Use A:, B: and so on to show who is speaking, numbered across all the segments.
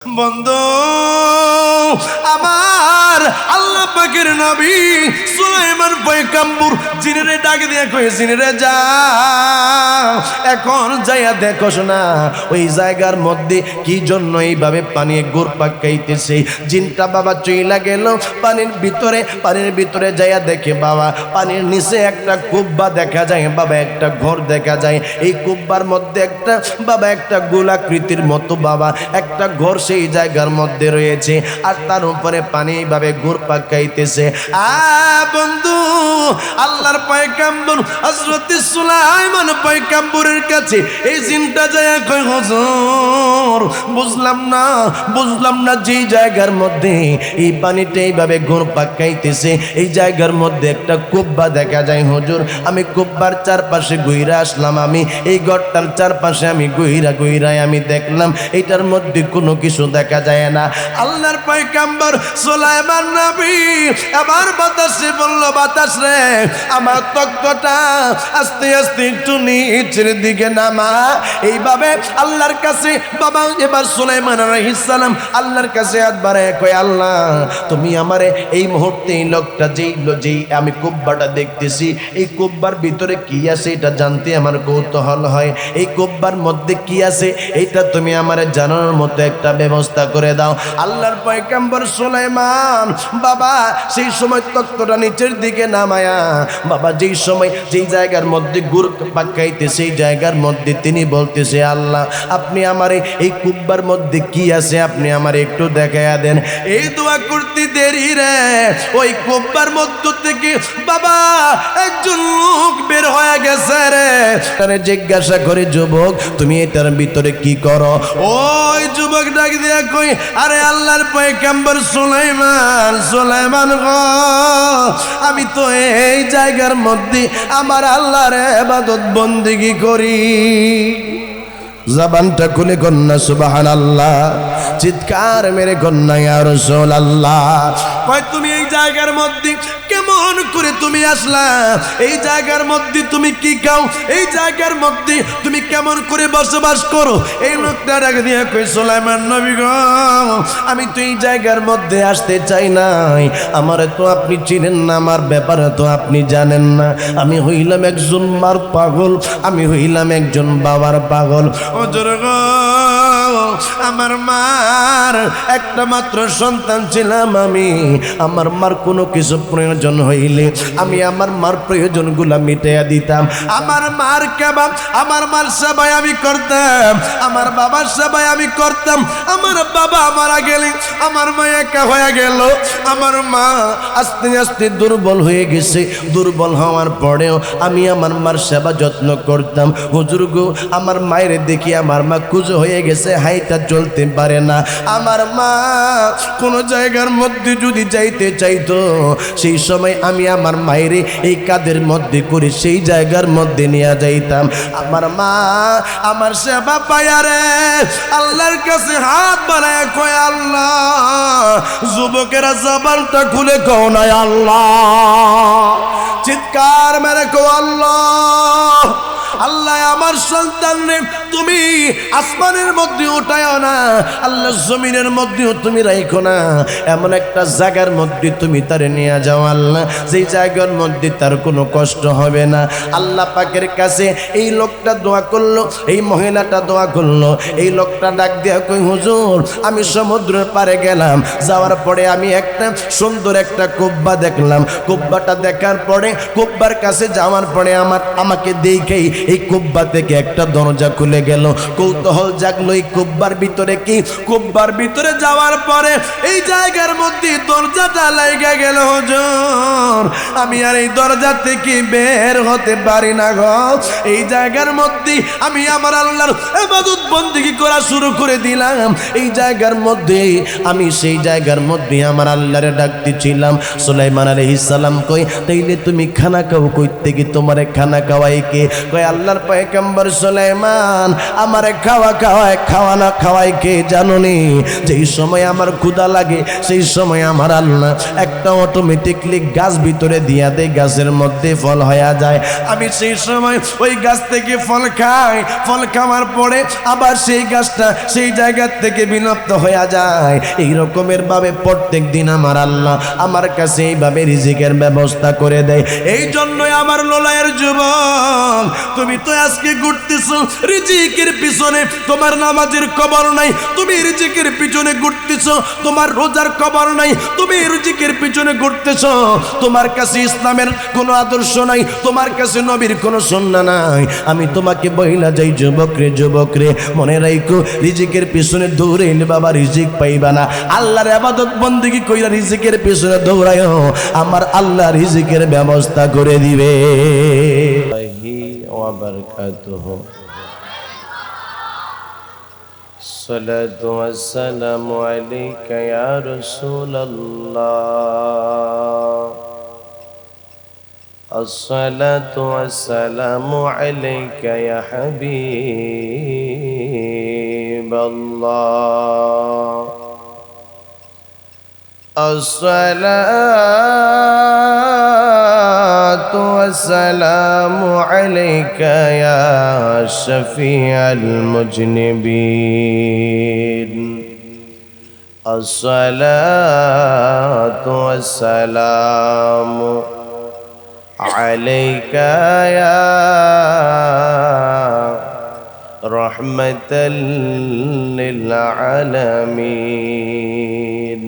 A: বন্ধু আমার আল্লাহ পাকের নবী সুলাইমান পয়গম্বর জিনেরে ডাক দিয়ে কই জিনেরে যা এখন যাইয়া দেখোস না ওই জায়গার মধ্যে কি জন্য এইভাবে পানি গোর পাকাইতেছে। জিনটা বাবা চইলা গেল পানির ভিতরে যাইয়া দেখে বাবা পানির নিচে একটা কুব্বা দেখা যায়, বাবা একটা ঘর দেখা যায়। এই কুব্বার মধ্যে একটা গোলাকৃতির মতো বাবা একটা ঘর সেই জায়গার মধ্যে রয়েছে, আর তার উপরে পানি এইভাবে ঘুর পাকাইতেছে। বন্ধু আল্লাহর পয়গম্বর হযরত সুলাইমান পয়গম্বরের কাছে এই জিনটা যায় কই হুজুর বুঝলাম না যে জায়গার মধ্যে এই পানিটা এইভাবে ঘুর পাকাইতেছে এই জায়গার মধ্যে একটা কুব্বা দেখা যায় হুজুর। আমি কুব্বার চারপাশে ঘুরে আসলাম, আমি এই ঘরটার চারপাশে আমি ঘুরে আমি দেখলাম এটার মধ্যে কোনো কিছু দেখা যায় না। আল্লাহর পয়গম্বর সুলাইমান নবী আবার বাতাসে বলল, বাতাস রে আমার তক্তটা আস্তে আস্তে একটু নিচের দিকে নামা। এইভাবে আল্লাহর কাছে বাবা এবার সুলাইমান আলাইহিস সালাম আল্লাহর কাছে হাত বাড়ায় কয়, আল্লাহ তুমি আমারে এই মুহূর্তে এই লোকটা যেই আমি কুব্বাটা দেখতেছি এই কুব্বার ভিতরে কি আছে এটা জানতে আমার কৌতূহল হয়। এই কুব্বার মধ্যে কি আছে এটা তুমি আমারে জানানোর মতো একটা ব্যবস্থা করে দাও। আল্লাহর পয়গম্বর সুলাইমান বাবা সেই সময় তক্তটা নিচের দিকে নামায়া বাবা যেই জায়গার মধ্যে গুড় পাকাইতে সেই জায়গার মধ্যে তিনি বলতেছে, আল্লাহ আপনি আমারে এই কুব্বার মধ্যে কি আছে আপনি আমারে একটু দেখাইয়া দেন। এই দোয়া করতে দেরি রে ওই কুব্বার মধ্য থেকে বাবা একজন লোক বের হয়ে গেছে রে। তারে জিজ্ঞাসা করে, যুবক তুমি এটার ভিতরে কি করো? ওই যুবক ডাক দিয়া কই, আরে আল্লাহর পয়গম্বর সুলাইমান গো আমি তো এই জায়গার মধ্যে আমার আল্লাহর ইবাদত বন্দেগী করি। জবানটা খুলে কন্যা সুবহানাল্লাহ, চিৎকার মেরে কন্যা ইয়া রাসূলুল্লাহ। কয় তুমি এই জায়গার মধ্যে কেমন করে তুমি আসলা? এই জায়গার মধ্যে তুমি কি খাও? এই জায়গার মধ্যে তুমি কেমন করে বসবাস করো? এই লোকটা ডাক দিয়ে কই, সুলাইমান নবী গো আমি তো এই জায়গার মধ্যে আসতে চাই নাই, আমারে তো আপনি চিনেন না, আমার ব্যাপারে তো আপনি জানেন না। আমি হইলাম একজন মার পাগল, আমি হইলাম একজন বাবার পাগল। হুজুর গো আমার মার একটা মাত্র সন্তান ছিলাম আমি, আমার মার কোনো কিছু প্রয়োজন হইলে আমি আমার মার প্রয়োজনগুলা মিটাইয়া দিতাম। আমার মার কেবাব আমার মার সেবাই আমি করতাম, আমার বাবার সেবাই আমি করতাম। আমার বাবা মারা গেলে আমার মা একা হয়ে গেল, আমার মা আস্তে আস্তে দুর্বল হয়ে গেছে। দুর্বল হওয়ার পরেও আমি আমার মার সেবা যত্ন করতাম। হুজুর গো আমার মায়ের দেখি আমার মা কুজো হয়ে গেছে, হাইটা চলতে পারে না। আমার মা কোন জায়গার মধ্যে যদি যাইতে চাইতো সেই সময় আমি আমার মায়ের এই কাদের মধ্যে করে সেই জায়গার মধ্যে নিয়ে যাইতাম। আমার মা আমার সেবা পায়া রে আল্লাহর কাছে হাত বাড়ায় কয়, আল্লাহ যুবকেরা জবানটা খুলে কও না আল্লাহ, চিৎকার মেরে কও আল্লাহ, আল্লাহ আমার সন্তান রে তুমি আসমানের মধ্যে উঠায়ও না, আল্লাহ জমিনের মধ্যেও তুমি রাখো না, এমন একটা জায়গার মধ্যে তুমি তারে নিয়ে যাও আল্লাহ যেই জায়গার মধ্যে তার কোনো কষ্ট হবে না। আল্লাহ পাকের কাছে এই লোকটা দোয়া করলো, এই মহিলাটা দোয়া করলো। এই লোকটা ডাক দিয়া কই, হুজুর আমি সমুদ্রের পারে গেলাম, যাওয়ার পরে আমি একটা সুন্দর একটা কুব্বা দেখলাম। কুব্বাটা দেখার পরে কুব্বার কাছে যাওয়ার পরে আমাকে দেখেই এই কুব্বা থেকে একটা দরজা খুলে গেল। কৌতূহল জাগলো এই কুব্বার ভিতরে কি? কুব্বার ভিতরে যাওয়ার পরে এই জায়গার মধ্যে দরজাটা লাগা গেল। হুজুর আমি আর এই দরজা থেকে বের হতে পারি না গো। এই জায়গার মধ্যে আমি আমার আল্লাহর ইবাদত বন্দেগী করা শুরু করে দিলাম। এই জায়গার মধ্যে আমি সেই জায়গার মধ্যে আমার আল্লাহরে ডাকতেছিলাম। সুলাইমান আলাইহিস সালাম কই, তাইলে তুমি খানা খাও কই থেকে? তোমারে খানা খাওয়াই কে? কয় আল্লাহর পয়গম্বর সুলাইমান আমারে খাওয়ানা খাওয়াই কে জানোনি? যেই সময় আমার ক্ষুধা লাগে সেই সময় আমার আল্লাহ একটা অটোমেটিকলি গাছ ভিতরে দিয়া দেয়, গাছের মধ্যে ফল হয়ে যায়। আমি সেই সময় ওই গাছ থেকে ফল খাই, ফল খাওয়ার পরে আবার সেই গাছটা সেই জায়গা থেকে বিলুপ্ত হয়ে যায়। এই রকমের ভাবে প্রত্যেক দিন আমার আল্লাহ আমার কাছে এইভাবে রিজিকের ব্যবস্থা করে দেয়। এই জন্যই আমার লোলায়ের যুবক, তুমি তো আজকে ঘুরতেছো রিজিকের পিছনে, তোমার নামাজের কবর নাই, তুমি রিজিকের পিছনে ঘুরতেছো, তোমার রোজার কবর নাই, তুমি রিজিকের পিছনে ঘুরতেছো, তোমার কাছে ইসলামের কোনো আদর্শ নাই, তোমার কাছে নবীর কোনো সুন্নাহ নাই। আমি তোমাকে বইলা যাই যুবক রে, মনে রাখো রিজিকের পিছনে দৌড়াইলে বাবা রিজিক পাইবা না। আল্লাহর ইবাদত বন্দেগী কইরা রিজিকের পিছনে দৌড়ায়ো, আমার আল্লাহ রিজিকের ব্যবস্থা করে দিবে। ওয়া বারাকাতুহু। الصلاة والسلام عليك يا رسول الله، الصلاة والسلام عليك يا حبيب الله، الصلاة والسلام عليك يا شفيع المذنبين، الصلاة والسلام عليك يا رحمة للعالمين.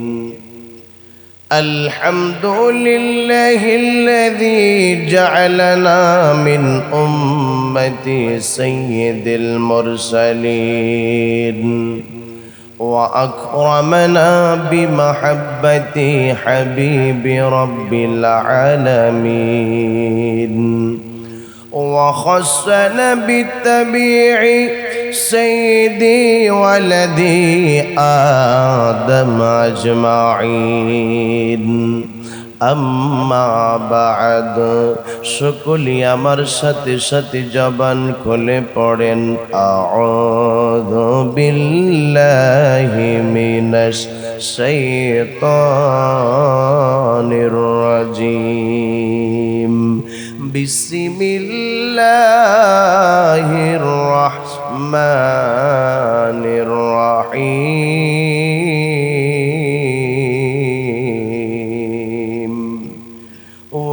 A: الحمد لله الذي جعلنا من أمة سيد المرسلين وأكرمنا بمحبة حبيب رب العالمين وخصنا بالتبيع سيدي ولدي آدم أجمعين। আম্মা বা'দ, সকলি আমার সাথে সাথে জবান খুলে পড়েন আউযু বিল্লাহি মিনাশ শাইতানির রাজীম, বিসমিল্লাহির রাহমানির রাহিম।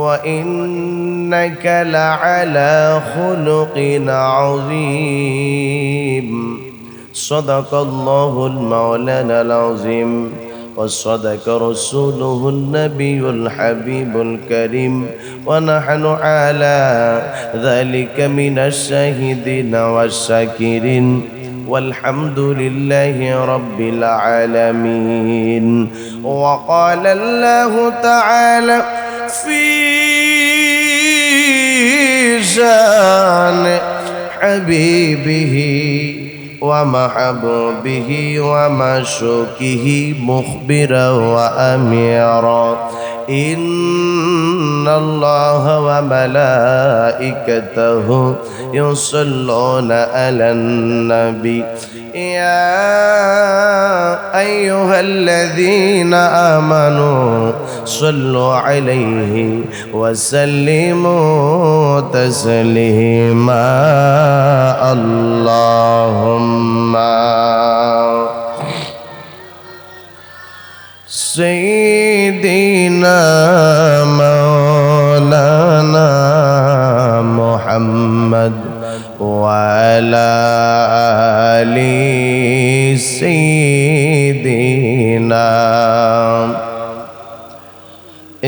A: وإنك لعلى خلق عظيم، صدق الله المولانا العظيم وصدق رسوله النبي الحبيب الكريم، ونحن على ذلك من الشاهدين والشاكرين، والحمد لله رب العالمين. وقال الله تعالى في شان حبيبه ومحبوبه ومشوكه مخبرا وأميرا، إن الله وملائكته يصلون على النبي يا أيها الذين آمنوا صلوا عليه وسلموا تسليما. اللهم سيدنا مولانا محمد وعلى آل سيدنا।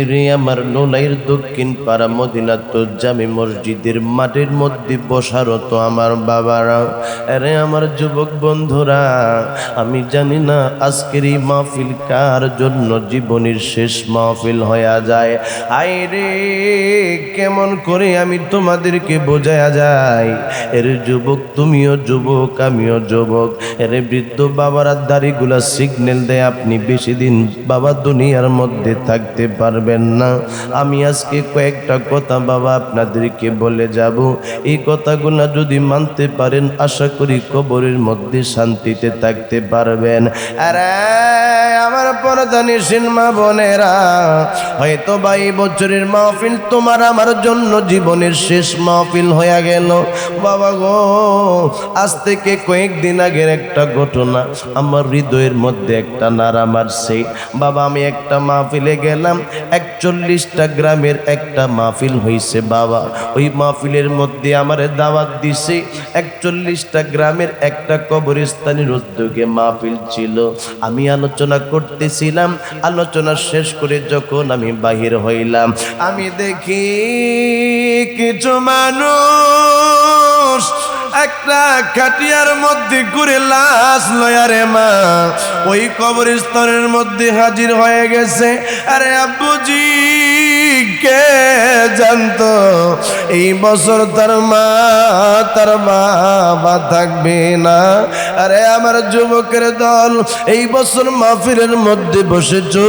A: এরে আমার লোলাইয়ের দক্ষিণ পাড়া মদিনাতুল জামি মসজিদের মাঠের মধ্যে বসারত আমার বাবারা, এরে আমার যুবক বন্ধুরা, আমি জানি না আজকের এই মাহফিল কার জন্য জীবনের শেষ মাহফিল হয়ে যায়। আইরে কেমন করে আমি তোমাদেরকে বোঝায়া যাই। এর যুবক তুমিও যুবক, আমিও যুবক। এরে বৃদ্ধ বাবারা দাড়িগুলা সিগন্যাল দেয় আপনি বেশি দিন বাবা দুনিয়ার মধ্যে থাকতে পারবেন পারবেন না। আমি আজকে কয়েকটা কথা বাবা আপনাদেরকে বলে যাব। এই কথাগুলো যদি মানতে পারেন আশা করি কবরের মধ্যে শান্তিতে থাকতে পারবেন। আরে আমার পরদানিসীন মা বোনেরা, হয়তো বা এই বছরের মাহফিল তোমার আমার জন্য জীবনের শেষ মাহফিল হয়ে গেল। বাবা গো, আজ থেকে কয়েকদিন আগের একটা ঘটনা আমার হৃদয়ের মধ্যে একটা নাড়া মারছে। বাবা, আমি একটা মাহফিলে গেলাম, 41টা গ্রামের একটা মাহফিল হয়েছে বাবা। ওই মাহফিলের মধ্যে আমারে দাওয়াত দিছে। 41টা গ্রামের একটা কবরস্থানের উদ্যোগে মাহফিল ছিল। আমি আলোচনা করতেছিলাম, আলোচনা শেষ করে যখন আমি বাহির হইলাম, আমি দেখি কিছু মানুষ একটা খাটিয়ার মধ্যে ঘুরে লাশ লয়ারে মা ওই কবরস্থানের মধ্যে হাজির হয়ে গেছে। আরে আব্বুজি, কে জানতো এই বছর তার বাবা থাকবে না? আরে আমার যুবকের দল, এই বছর মাহফিলের মধ্যে বসেছো,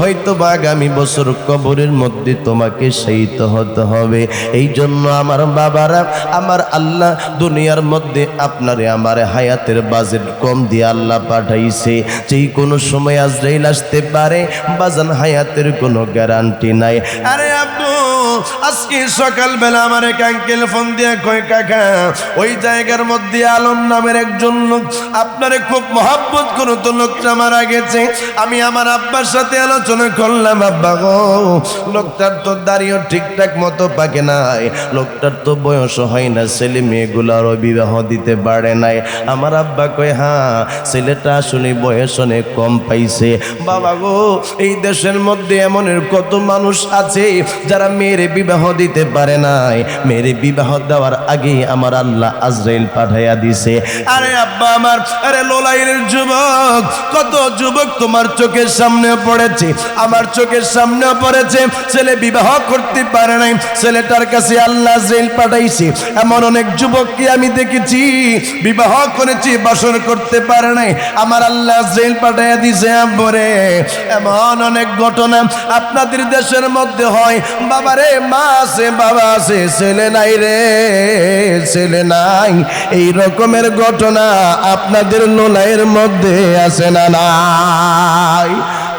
A: হয়তো বা আগামী বছর কবরের মধ্যে তোমাকে শায়িত হতে হবে। এই জন্য আমার বাবারা, আমার আল্লাহ দুনিয়ার মধ্যে আপনারে আমার হায়াতের বাজেট কম দিয়ে আল্লাহ পাঠাইছে। যেই কোনো সময় আজরাইল আসতে পারে বাজান, হায়াতের কোনো গ্যারান্টি নাই। আরে আব্বু, আজকে সকালবেলা আমার এক আঙ্কেল ফোন দিয়ে কয়, কাকা ওই জায়গার মধ্যে আলম নামের একজন লোক আপনারে খুব মহব্বত করতো, লোকটা মারা গেছে। আমি আমার আব্বার সাথে আলোচনা করলাম, আব্বা গো, লোকটার তো দাড়িও ঠিকঠাক মতো পাকে নাই, লোকটার তো বয়স হয় না, ছেলে মেয়েগুলারও বিবাহ দিতে পারে নাই। আমার আব্বা কয়, হ্যাঁ, ছেলেটা আসলে বয়স অনেক কম পাইছে। বাবা গো, এই দেশের মধ্যে এমনের কত মানুষ আছে যারা মেয়ের বিবাহ দিতে পারে নাই। মেয়ের বিবাহ দেওয়ার আগে আমার আল্লাহ আজরাইল পাঠাইয়া দিছে। আরে আব্বা আমার, আরে লোলাইয়ের যুবক, কত যুবক তোমার চোখের সামনে পড়েছে, আমার চোখের সামনে পড়েছে, ছেলে বিবাহ করতে পারে নাই, ছেলেটার কাছে আল্লাহ আজরাইল পাঠাইছে। এমন অনেক যুবককে আমি দেখেছি, বিবাহ করেছি, বাসর করতে পারে নাই, আমার আল্লাহ আজরাইল পাঠাইয়া দিছে। আব্বরে, এমন অনেক ঘটনা আপনাদের দেশের মধ্যে হয়। বাবারে, মা আছে, বাবা আছে, ছেলে নাই রে, ছেলে নাই। এই রকমের ঘটনা আপনাদের লোলাইয়ের মধ্যে আছে না নাই?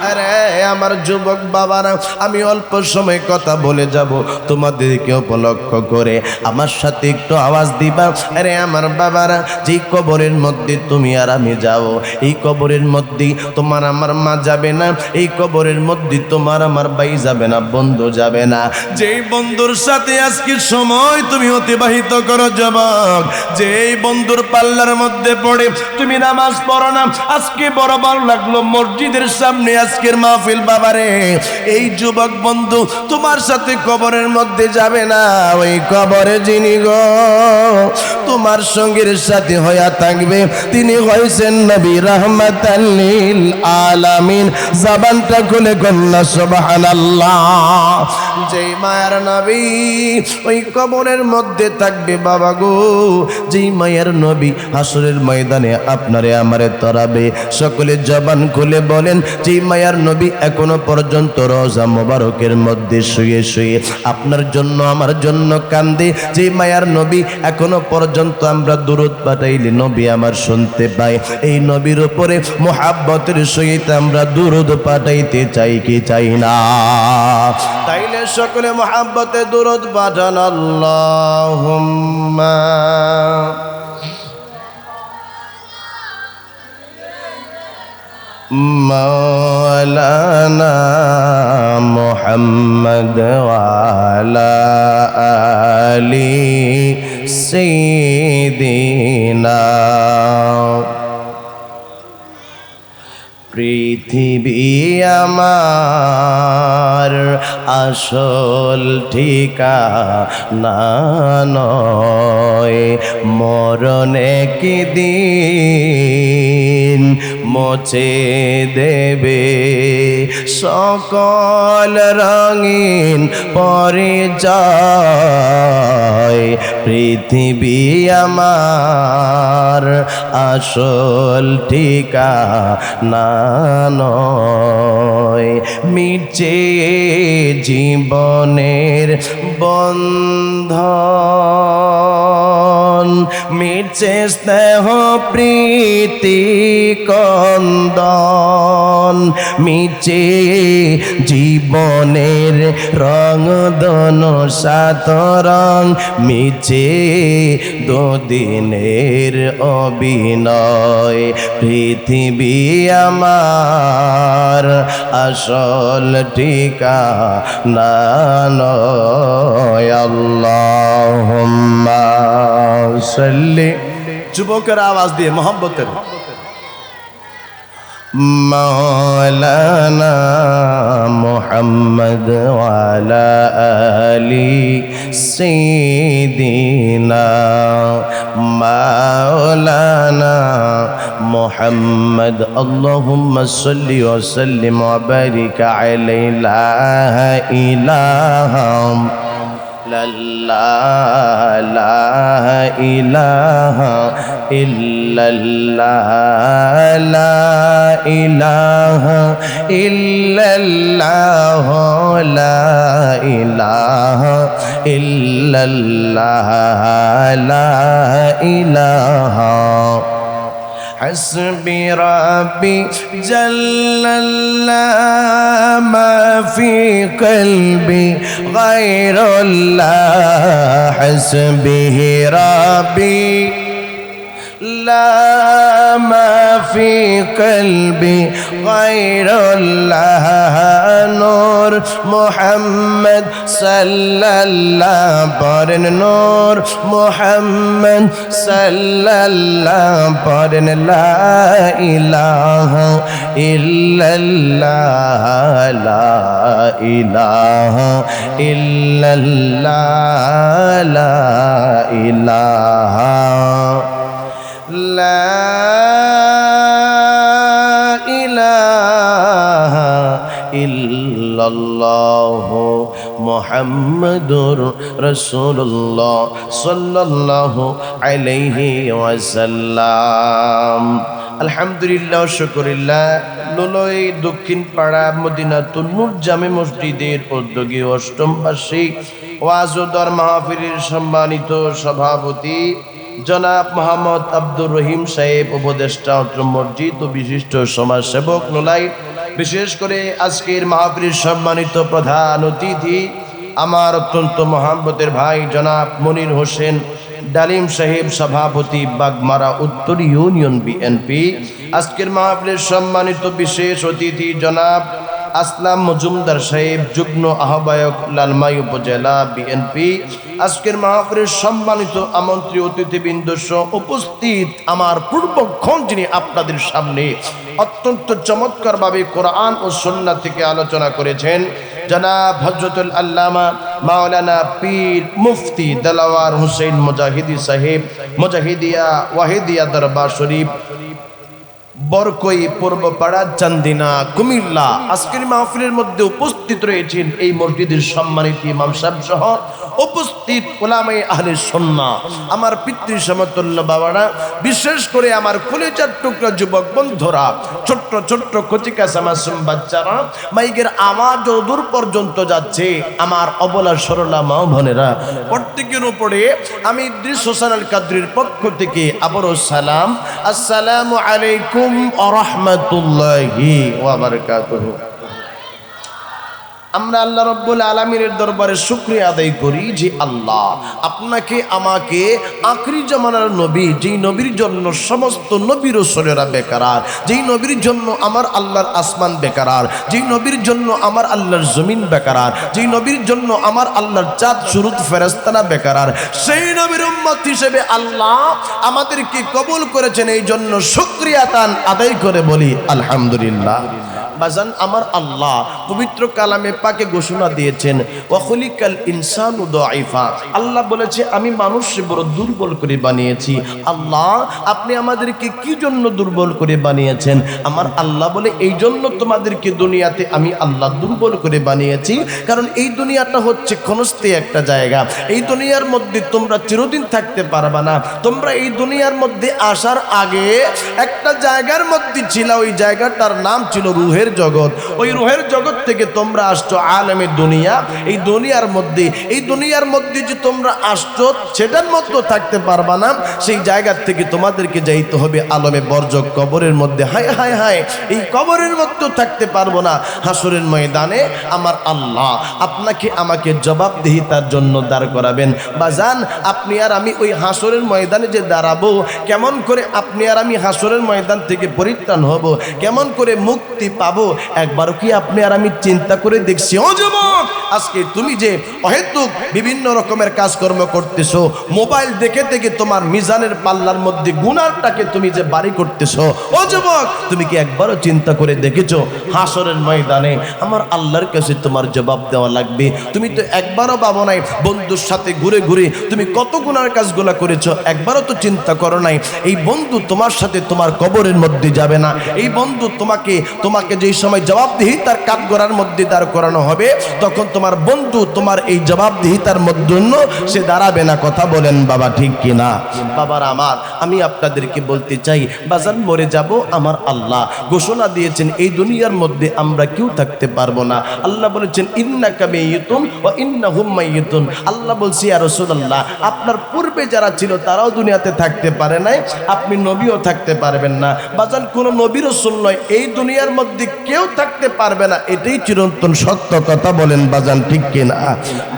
A: আরে আমার যুবক বাবারা, আমি অল্প সময় কথা বলে যাব, তোমাদেরকে উপলক্ষ করে আমার সাথে একটু আওয়াজ দিবা। আরে আমার বাবারা, যেই কবরের মধ্যে তুমি আর আমি যাব, এই কবরের মধ্যে তোমার আমার মা যাবে না, এই কবরের মধ্যে তোমার আমার ভাই যাবে না, বন্ধু যাবে না। যেই বন্ধুর সাথে আজকে সময় তুমি অতিবাহিত করো যুবক, যেই বন্ধুর পাল্লার মধ্যে পড়ে তুমি নামাজ পড়ো না, আজকে বড় ভালো লাগলো মসজিদের সামনে আজকের মাহফিল, বাবারে, এই যুবক বন্ধু তোমার সাথে কবরের মধ্যে যাবে না। ওই কবরে যিনি গো তোমার সঙ্গীর সাথে হইয়া থাকবে, তিনি হয়েছেন নবী রাহমাতাল লিল আলামিন। জবানটা খুলে কন্যা সুবহানাল্লাহ। যেই মায়ার নবী ওই কবরের মধ্যে থাকবে বাবা গো, যেই মায়ার নবী হাসরের ময়দানে আপনারে আমারে তরাবে, সকলে জবান খুলে বলেন, যেই মায়ার নবী এখনো পর্যন্ত রওজা মোবারকের মধ্যে শুয়ে শুয়ে আপনার জন্য আমার জন্য কান্দে, যেই মায়ার নবী এখনো পর্যন্ত আমরা দুরূদ পাঠাইলে নবী আমার শুনতে পাই, এই নবীর উপরে মুহাব্বতের সহিত আমরা দুরূদ পাঠাইতে চাই কি চাই না? তাইলে সকলে মুহাব্বতে দুরূদ পাঠান। আল্লাহুম্মা মাওলানা মুহাম্মদ ওয়া আলা আলি সাইয়্যিদিনা। পৃথিবী আমার আসল ঠিকানা নয়, মরণ একদিন মুছে দেবে সকল রঙিন পরিচয়। পৃথিবী আমার আসল ঠিকানা নয়, মিছে জীবনের বন্ধন, মিছে স্নেহ প্রীতি কন্দন, মিছে জীবনের রং দন সাতরং, মিছে দুদিনের অভিনয়, পৃথিবী আমার আসল ঠিকানা নয়। আল্লাহুম্মা সাল্লি, যুবকের আওয়াজ দিয়ে মোহাম্মতের, মাওলানা মুহাম্মদ ওয়ালা আলি সাইয়্যিদিনা, মাওলানা মুহাম্মদ, আল্লাহুম্মা সাল্লি ওয়া সাল্লিম ওয়া বারিক আলাইহি, লা ইলাহা ইল্লাল্লাহ, লা ইলাহা ইল্লাল্লাহ, লা ইলাহা ইল্লাল্লাহ, লা ইলাহা ইল্লাল্লাহ, লা ইলাহা। حسبي ربي جل الله ما في قلبي غير الله، حسبه ربي لا ما في قلبي غير الله، نور محمد صلى الله পড়েন, নূর محمد صلى الله পড়েন, লা ইলাহা ইল্লাল্লাহ, লা ইলাহা ইল্লাল্লাহ, লা ইলাহা লা ইলাহা ইল্লাল্লাহ মুহাম্মাদুর রাসূলুল্লাহ সাল্লাল্লাহু আলাইহি ওয়াসাল্লাম। আলহামদুলিল্লাহ, শুকরিল্লাহ। লোলই দক্ষিণ পাড়া মদিনাতুন নূর জামে মসজিদের উদ্যোগী অষ্টম বার্ষিক ওয়াজ ও দর মাহফিলের সম্মানিত সভাপতি জনাব মোহাম্মদ আব্দুর রহিম সাহেব, উপদেষ্টা অত্র মসজিদ ও বিশিষ্ট সমাজসেবক নোলাই, বিশেষ করে আজকের মাহফিলের সম্মানিত প্রধান অতিথি আমার অত্যন্ত মহাব্বতের ভাই জনাব মনির হোসেন ডালিম সাহেব, সভাপতি বাগমারা উত্তর ইউনিয়ন বিএনপি, আজকের মাহফিলের সম্মানিত বিশেষ অতিথি জনাব আসলাম মজুমদার সাহেব, যুগ্ম আহ্বায়ক লালমাই উপজেলা বিএনপি, আজকের মাহফিলের সম্মানিত আমন্ত্রিত অতিথিবৃন্দ সহ উপস্থিত আমার পূর্বক্ষণ যিনি আপনাদের সামনে অত্যন্ত চমৎকারভাবে কোরআন ও সুন্নাহ থেকে আলোচনা করেছেন, জনাব হযরতুল আল্লামা মাওলানা পীর মুফতি দেলাওয়ার হোসেন মুজাহিদি সাহেব, মুজাহিদিয়া ওয়াহিদিয়া দরবার শরীফ, বরকই পূর্বপাড়া, চান্দিনা, কুমিল্লা। আজকের মাহফিলের মধ্যে উপস্থিত রয়েছেন এই মসজিদের সম্মানিত ইমাম সাহেব সহ উপস্থিত উলামায়ে আহলে সুন্নাহ, আমার পিতৃ সমতুল্য বাবারা, বিশেষ করে আমার কলিজার টুকরা যুবক বন্ধুরা, ছোট্ট ছোট্ট কচিকা মাসুম বাচ্চারা, মাইকের আওয়াজ দূর পর্যন্ত যাচ্ছে, আমার অবলা সরলা মা বোনেরা, প্রত্যেকের উপরে আমি ইদ্রিস হোসেন আল কাদরির পক্ষ থেকে আবারও সালাম, আসসালামু আলাইকুম ওয়া রাহমাতুল্লাহি ওয়া বারাকাতুহু। আমরা আল্লাহ রাব্বুল আলামিনের দরবারে শুকরিয়া আদায় করি যে আল্লাহ আপনাকে আমাকে আখরি জামানার নবী, যেই নবীর জন্য সমস্ত নবী রাসূলেরা বেকরার, যেই নবীর জন্য আমার আল্লাহর আসমান বেকরার, যেই নবীর জন্য আমার আল্লাহর জমিন বেকরার, যেই নবীর জন্য আমার আল্লাহর চাঁদ সুরত ফেরেশতারা বেকরার, সেই নবীর উম্মত হিসেবে আল্লাহ আমাদেরকে কবুল করেছেন, এই জন্য শুকরিয়া তান আদায় করে বলি আলহামদুলিল্লাহ। বাজান আমার আল্লাহ পবিত্র কালামে পাকে ঘোষণা দিয়েছেন ওয়াখলিকাল ইনসানু দাঈফা, আল্লাহ বলেছে আমি মানুষকে বড় দুর্বল করে বানিয়েছি। আল্লাহ আপনি আমাদেরকে কি জন্য দুর্বল করে বানিয়েছেন? আমার আল্লাহ বলে এই জন্য তোমাদেরকে দুনিয়াতে আমি আল্লাহ দুর্বল করে বানিয়েছি, কারণ এই দুনিয়াটা হচ্ছে ক্ষণস্থায়ী একটা জায়গা। এই দুনিয়ার মধ্যে তোমরা চিরদিন থাকতে পারবা না। তোমরা এই দুনিয়ার মধ্যে আসার আগে একটা জায়গার মধ্যে ছিল, ওই জায়গাটার নাম ছিল রুহের জগৎ। ওই রুহের জগৎ থেকে তোমরা আসছো আলেমে দুনিয়া। এই দুনিয়ার মধ্যে যে তোমরা আসছো সেটার মধ্যে থাকতে পারবা না। সেই জায়গা থেকে তোমাদেরকে যাইতে হবে আলমে বরজক, কবরের মধ্যে। হায় হায় হায়, এই কবরের মধ্যেও থাকতে পারবো না। হাসরের ময়দানে আমার আল্লাহ আপনাকে আমাকে জবাবদিহিতার জন্য দাঁড় করাবেন। বাজান আপনি আর আমি ওই হাসরের ময়দানে যে দাঁড়াবো, কেমন করে আপনি আর আমি হাসরের ময়দান থেকে পরিত্রাণ হব, কেমন করে মুক্তি পাবো, একবারও কি আপনি আর আমি চিন্তা করে দেখছি? ও যুবক, আজকে তুমি যে অহেতুক বিভিন্ন রকমের কাজকর্ম করতেছো, মোবাইল দেখে দেখে তোমার মিজানের পাল্লার মধ্যে গুনাহটাকে তুমি যে বাড়ি করতেছো, ও যুবক তুমি কি একবারও চিন্তা করে দেখেছো হাসরের ময়দানে আমার আল্লাহর কাছে তোমার জবাব দেওয়া লাগবে? তুমি তো একবারও ভাবো নাই বন্ধুর সাথে ঘুরে ঘুরে তুমি কত গুনার কাজগুলা করেছো, একবারও তো চিন্তা করো নাই এই বন্ধু তোমার সাথে তোমার কবরের মধ্যে যাবে না। এই বন্ধু তোমাকে যেই সময় জবাবদিহিতার কাঠগড়ার মধ্যে দাঁড় করানো হবে, তখন তোমার বন্ধু তোমার এই জবাবদিহিতার মধ্যে সে দাঁড়াবে না। কথা বলেন বাবা, ঠিক কিনা? বাবার আমার, আমি আপনাদেরকে বলতে চাই, বাজান মরে যাব আমার আল্লাহ ঘোষণা দিয়েছেন এই দুনিয়ার মধ্যে আমরা কেউ থাকতে পারবো না। আল্লাহ বলেছেন ইন্নাকা মাইয়িতুন ওয়া ইন্নাহুম মাইয়িতুন। আল্লাহ বলছি ইয়া রাসূলুল্লাহ আপনার পূর্বে যারা ছিল তারাও দুনিয়াতে থাকতে পারে নাই, আপনি নবীও থাকতে পারবেন না। বাজান কোন নবী রাসূল নয়, এই দুনিয়ার মধ্যে কেউ থাকতে পারবে না, এটাই চিরন্তন সত্য। কথা বলেন বাজান, ঠিক কিনা?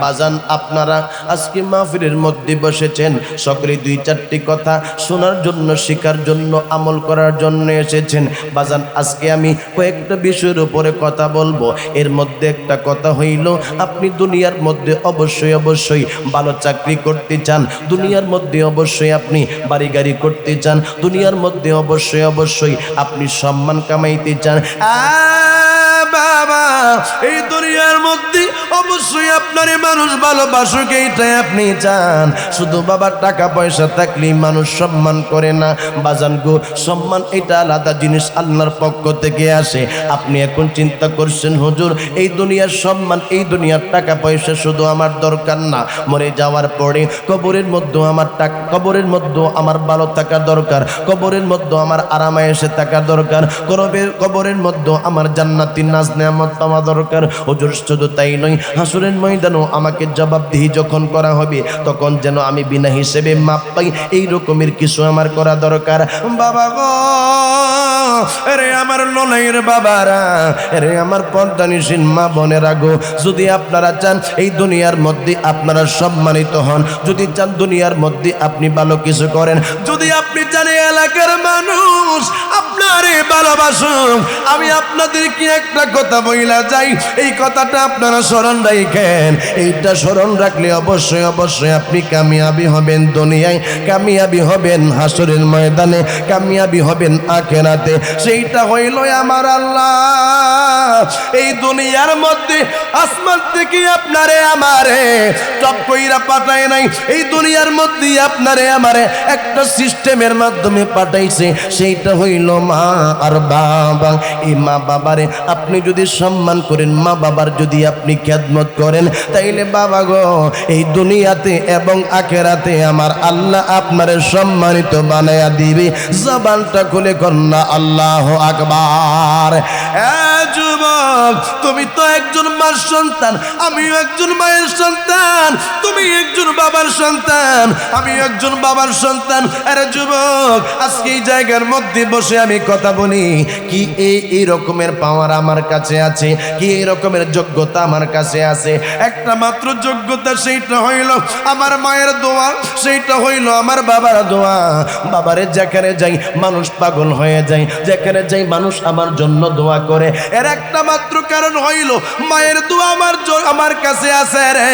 A: বাজান আপনারা আজকে মাহফিলের মধ্যে বসেছেন, সকলে দুই চারটি কথা শোনার জন্য, শেখার জন্য, আমল করার জন্য এসেছেন। বাজান আজকে আমি কয়েকটা বিষয়ের উপরে কথা বলবো। এর মধ্যে একটা কথা হইল, আপনি দুনিয়ার মধ্যে অবশ্যই ভালো চাকরি করতে চান, দুনিয়ার মধ্যে অবশ্যই আপনি বাড়ি গাড়ি করতে চান, দুনিয়ার মধ্যে অবশ্যই আপনি সম্মান কামাইতে চান। বাবা এই দুনিয়ার মধ্যে অবশ্যই আপনারে মানুষ ভালোবাসুক, এইটাই আপনি চান। শুধু বাবা টাকা পয়সা থাকলেই মানুষ সম্মান করে না বাজান গো। সম্মান এটা আলাদা জিনিস, আল্লাহর পক্ষ থেকে আসে। আপনি এখন চিন্তা করছেন হুজুর এই দুনিয়ার সম্মান, এই দুনিয়ার টাকা পয়সা শুধু আমার দরকার না, মরে যাওয়ার পরে কবরের মধ্যে আমার কবরের মধ্যে আমার ভালো থাকা দরকার, কবরের মধ্যে আমার আরামায়েশে থাকা দরকার, কবরের মধ্যে আমার জান্নাতি নাজ নেয়ামত পাওয়া দরকার। হুজুর শুধু তাই নয়, হাসরের ময়দানেও আমাকে জবাবদিহি যখন করা হবে তখন যেন আমি বিনা হিসেবে মাপ পাই, এই রকমের কিছু আমার করা দরকার। বাবা গো, আরে আমার ললাইয়ের বাবারা, আরে আমার পর্দানিসীন মা বোনেরা গো, যদি আপনারা চান এই দুনিয়ার মধ্যে আপনারা সম্মানিত হন, যদি চান দুনিয়ার মধ্যে আপনি ভালো কিছু করেন, যদি আপনি চান এলাকার মানুষ আপনারে ভালোবাসুন, আমি আপনাদেরকে একটা কথা বইলা যাই, এই কথাটা আপনারা স্মরণ রাখেন। এইটা স্মরণ রাখলে অবশ্যই আপনি কামিয়াবি হবেন দুনিয়ায়, কামিয়াবি হবেন হাসরের ময়দানে, কামিয়াবি হবেন আখিরাতে। সেইটা হইল আমার আল্লাহ এই দুনিয়ার মধ্যে আসমান থেকে আপনারে আমারে টপ কইরা পাঠায় নাই, এই দুনিয়ার মধ্যে আপনারে আমারে একটা সিস্টেমের মাধ্যমে পাঠাইছে। সেইটা হইল মা আর বাবা। এই মা বাবারে আপনি যদি সম্মান করেন, মা বাবার যদি আপনি খেদমত করেন, তাইলে বাবা গো এই দুনিয়াতে এবং আখিরাতে আমার আল্লাহ আপনারে সম্মানিত বানায়া দিবে। জবানটা খুলে কন্যা আল্লাহু আকবার। যুবক তুমি তো একজন মার সন্তান, আমিও একজন মায়ের সন্তান, তুমি একজন বাবার সন্তান, আমি একজন বাবার সন্তান। আরে যুবক আজকে এই জায়গার মধ্যে বসে আমি কথা বলি, কি এই রকমের পাওয়ার আমার কাছে আছে, কি এই রকমের যোগ্যতা আমার কাছে আছে? একটা মাত্র যোগ্যতা, সেইটা হইল আমার মায়ের দোয়া, সেইটা হইল আমার বাবার দোয়া। বাবারে যেখানে যাই মানুষ পাগল হয়ে যায়, যেখানে যাই মানুষ আমার জন্য দোয়া করে। এর একটা মাত্র কারণ হইল মায়ের দোয়া আমার কাছে আছে রে।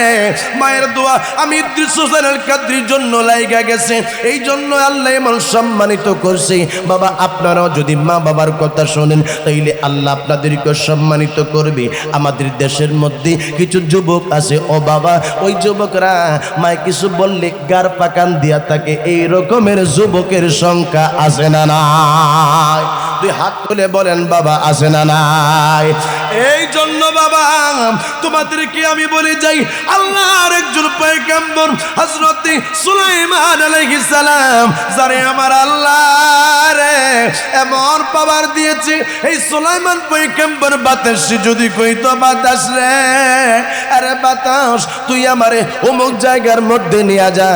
A: মায়ের দোয়া আমি ইদ্রিস হোসেনের কাদ্রির জন্য লাইগা গেছে, এই জন্য আল্লাহ এমন সম্মানিত করছে। বাবা আপনারাও যদি মা বাবার কথা শোনেন তাইলে আল্লাহ আপনাদেরকে সম্মানিত করবে। আমাদের দেশের মধ্যে কিছু যুবক আছে, ও বাবা ওই যুবকরা মায় কিছু বললে গার পাকান দিয়া থাকে, এই রকমের যুবকের সংখ্যা আছে না নাই? দুই হাত তুলে বলেন বাবা আছে না নাই? এই জন্য বাবা তোমাদেরকে আমি বলে যাই, আল্লাহর একজন পয়গম্বর হযরত সুলাইমান আলাইহিস সালাম, যারে আমার আল্লাহ রে এমন পাওয়ার দিয়েছে, এই সুলাইমান পয়গম্বর বাতাস যদি কইতো বাতাস রে, আরে বাতাস তুই আমারে অমুক জায়গার মধ্যে নিয়ে যা,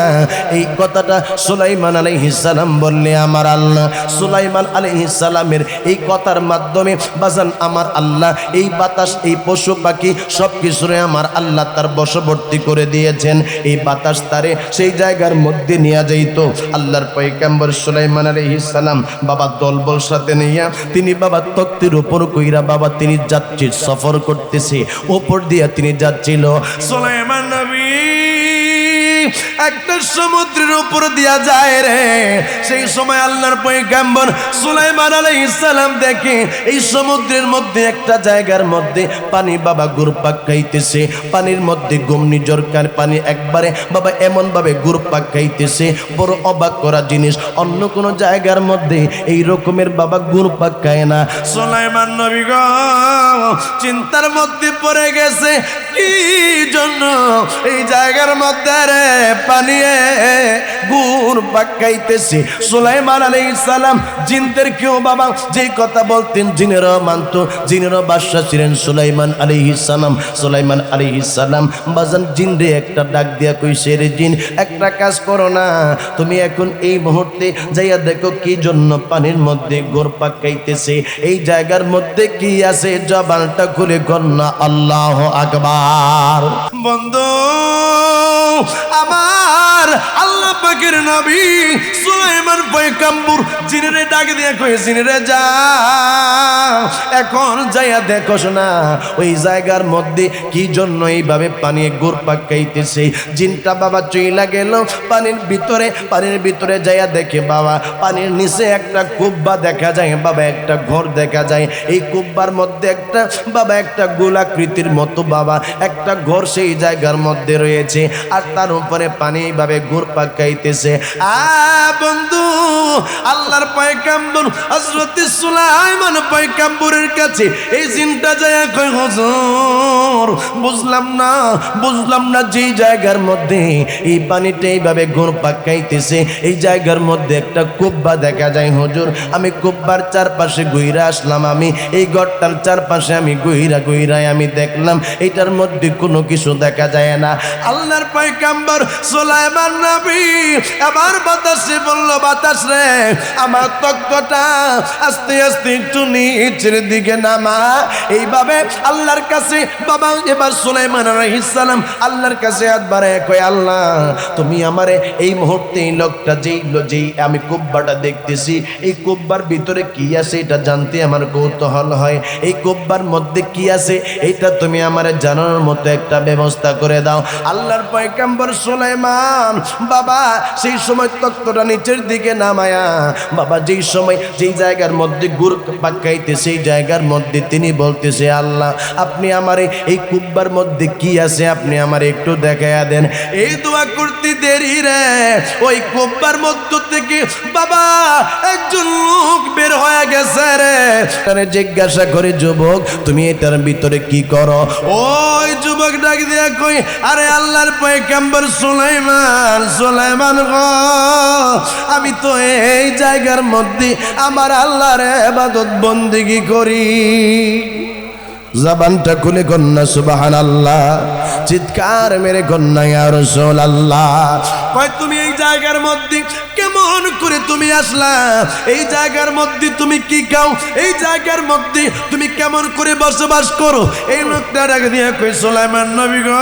A: এই কথাটা সুলাইমান আলাইহিস সালাম বললে আমার আল্লাহ সুলাইমান আলাইহিস সালামের এই কথার মাধ্যমে বাজান আমার আল্লাহ এই বাতাস এই পশু পাখি সব কিছুরে আমার আল্লাহ তার বশবর্তী করে দিয়েছেন। এই বাতাস তারে সেই জায়গার মধ্যে নিয়ে যাইত। আল্লাহর পয়গম্বর সুলাইমান আলাইহিস সালাম বাবা দলবল সাথে নিয়া তিনি বাবা তক্তির উপর কইরা বাবা তিনি যাত্রী সফর করতেছে, উপর দিয়া তিনি যাচ্ছিল। সুলাইমান নবী একটা সমুদ্রের উপর দিয়া যায় রে, সেই সময় আল্লাহর পয়গম্বর সুলাইমান আলাইহিস সালাম দেখে এই সমুদ্রের মধ্যে একটা জায়গার মধ্যে পানি বাবা ঘুরপাক খাইতেছে, পানির মধ্যে ঘূর্ণিঝড় পানি একবারে বাবা এমন ভাবে ঘুরপাক খাইতেছে, বড় অবাক করা জিনিস, অন্য কোন জায়গার মধ্যে এই রকমের বাবা ঘুরপাক খায় না। সুলাইমান নবী গো চিন্তার মধ্যে পড়ে গেছে, কি জন্য এই জায়গার মধ্যে রে পানি ঘুরপাক খাইতেছে। সুলাইমান আলাইহিস সালাম জিনদেরকেও বাবা যেই কথা বলতেন জিনেরা মানত, জিনেরা বাদশা ছিলেন সুলাইমান আলাইহিস সালাম। সুলাইমান আলাইহিস সালাম বাজান জিনরে একটা ডাক দিয়া কইছে, রে জিন একটা কাজ করো না, তুমি এখন এই মুহূর্তে যাইয়া দেখো কি জন্য পানির মধ্যে ঘুরপাক খাইতেছে, এই জায়গার মধ্যে কি আছে, জবানটা খুলে কন্যা আল্লাহু আকবার। বন্ধু আমার আল্লাহ পাকের নবী সুলাইমান পয়গম্বর জিনেরে ডাক দিয়া কই, জিনেরে যা এখন যাইয়া দেখো না ওই জায়গার মধ্যে কি জন্য এইভাবে পানি ঘুরপাক খাইতেছে। জিনটা বাবা চইলা গেল পানির ভিতরে যাইয়া দেখে বাবা পানির নিচে একটা কুব্বা দেখা যায়, বাবা একটা ঘর দেখা যায়, এই কুব্বার মধ্যে একটা বাবা একটা গোলাকৃতির মতো বাবা একটা ঘর সেই জায়গার মধ্যে রয়েছে, আর তার উপরে পানি এইভাবে ঘুরপাক খাইতেছে। বন্ধু আল্লাহর পয়গম্বর হযরত সুলাইমান পয়গম্বরের কাছে এই জিনটা যায় কই, হুজুর বুঝলাম না যে জায়গার মধ্যে এই পানিটা এইভাবে ঘুরপাক খাইতেছে এই জায়গার মধ্যে একটা কুব্বা দেখা যায়, হুজুর আমি কুব্বার চারপাশে ঘুরে আসলাম, আমি এই ঘরটার চারপাশে আমি ঘুরায় আমি দেখলাম এটার মধ্যে কোনো কিছু দেখা যায় না। আল্লাহর পয়গম্বর সুলাইমান নবী আবার বাতাসে বলল, বাতাস রে আমার তক্তটা আস্তে আস্তে একটু নিচের দিকে নামা। এইভাবে আল্লাহর কাছে বাবা এবার সুলাইমান আলাইহিস সালাম আল্লাহর কাছে হাত বাড়ায় কয়, আল্লাহ তুমি আমারে এই মুহূর্তে এই লোকটা যেই আমি কুব্বাটা দেখতেছি এই কুব্বার ভিতরে কি আছে এটা জানতে আমার কৌতূহল হয়, এই কুব্বার মধ্যে কি আছে এটা তুমি আমারে জানানোর মতো একটা ব্যবস্থা করে দাও। আল্লাহর পয়গম্বর সুলাইমান বাবা সেই সময় তক্তটা নিচের দিকে নামায়া বাবা যেই জায়গার মধ্যে ঘুরপাক খাইতে সেই জায়গার মধ্যে তিনি বলতেছে, আল্লাহ আপনি আমারে এই কুব্বার মধ্যে কি আছে আপনি আমারে একটু দেখাইয়া দেন। এই দোয়া করতে দেরি রে ওই কুব্বার মধ্য থেকে বাবা একজন লোক বের হয়ে গেছে রে, তারে জিজ্ঞাসা করে, যুবক তুমি এটার ভিতরে কি করো? ওই যুবক ডাক দিয়া কই, আরে আল্লাহর পয়গম্বর সুলাইমান গো আমি তো এই জায়গার মধ্যে আমার আল্লাহর ইবাদত বন্দেগী করি। জবানটা খুলে কন্যা সুবহানাল্লাহ, চিৎকার মেরে কন্যা ইয়া রাসূলুল্লাহ। কয় তুমি এই জায়গার মধ্যে কেমন করে তুমি আসলা, এই জায়গার মধ্যে তুমি কি খাও, এই জায়গার মধ্যে তুমি কেমন করে বসবাস করো। এই লোকটা ডাক দিয়ে কই সুলাইমান নবী গো,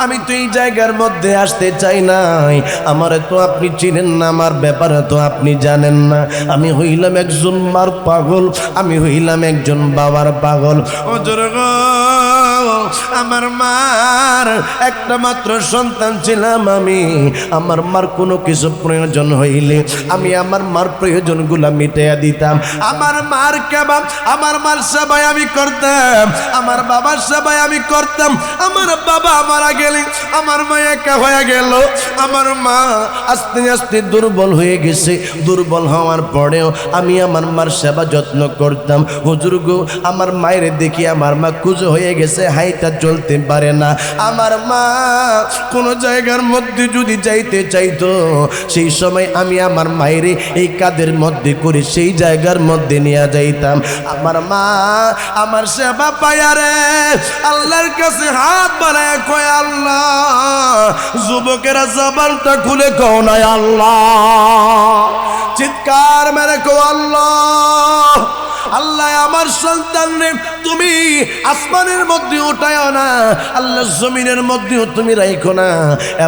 A: আমি তো এই জায়গার মধ্যে আসতে চাই নাই, আমারে তো আপনি চিনেন না, আমার ব্যাপারে তো আপনি জানেন না, আমি হইলাম একজন মার পাগল, আমি হইলাম একজন বাবার পাগল। ওজোর গো, আমার মার একটা মাত্র সন্তান ছিলাম আমি, আমার মার কোনো কিছু প্রয়োজন হইলে আমি আমার মার প্রয়োজনগুলো মিটাইয়া দিতাম, আমার মার কেবাব আমার মার সেবাই আমি করতাম, আমার বাবার সেবাই আমি করতাম। আমার বাবা মারা গেলে আমার মা একা হয়ে গেল, আমার মা আস্তে আস্তে দুর্বল হয়ে গেছে, দুর্বল হওয়ার পরেও আমি আমার মার সেবা যত্ন করতাম। হুজুর গো, আমার মায়ের দেখি আমার মা কুজো হয়ে গেছে, হাইটা চলতে পারে না। আমার মা কোনো জায়গার মধ্যে যদি যাইতে চাইতো, সেই সময় আমি আমার মায়ের এই কাদের মধ্যে করে সেই জায়গার মধ্যে নিয়ে যাইতাম। আমার মা আমার সেবা পায়া রে আল্লাহর কাছে হাত বাড়ায় কয় আল্লাহ, যুবকেরা জবানটা খুলে কও না আল্লাহ, চিৎকার মেরে কও আল্লাহ, আল্লাহ আমার সন্তান রে তুমি আসমানের মধ্যে উঠায়ও না, আল্লাহ জমিনের মধ্যেও তুমি রাখো না,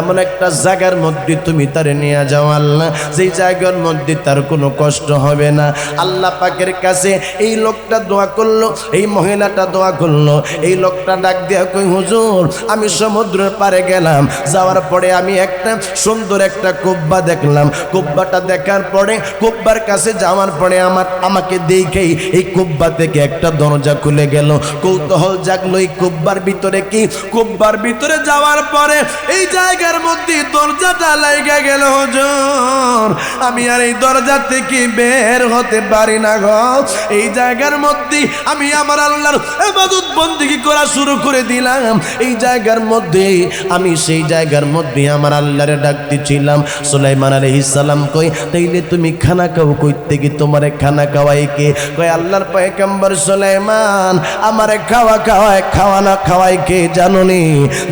A: এমন একটা জায়গার মধ্যে তুমি তারে নিয়ে যাও আল্লাহ, যেই জায়গার মধ্যে তার কোনো কষ্ট হবে না। আল্লাহ পাকের কাছে এই লোকটা দোয়া করলো, এই মহিলাটা দোয়া করলো। এই লোকটা ডাক দিয়া কই হুজুর, আমি সমুদ্রের পাড়ে গেলাম, যাওয়ার পরে আমি একটা সুন্দর একটা কুব্বা দেখলাম, কুব্বাটা দেখার পরে কুব্বার কাছে যাওয়ার পরে আমাকে দেখেই এই কুব্বা থেকে একটা দরজা খুলে গেল, কৌতূহল জাগলো এই কুব্বার ভিতরে কি। কুব্বার ভিতরে যাওয়ার পরে এই জায়গার মধ্যে দরজাটা লাগা গেল হুজুর, আমি আর এই দরজা থেকে বের হতে পারি না গো। এই জায়গার মধ্যে আমি আমার আল্লাহর ইবাদত বন্দেগী করা শুরু করে দিলাম। এই জায়গার মধ্যে আমি সেই জায়গার মধ্যে আমার আল্লাহরে ডাকতেছিলাম। সুলাইমান আলাইহিস সালাম কই, তাইলে তুমি খানা খাও কই থেকে, তোমারে খানা খাওয়াই কে? কই আল্লাহর পয়গম্বর সুলাইমান, আমারে খাওয়া না খাওয়াই কে জানোনি?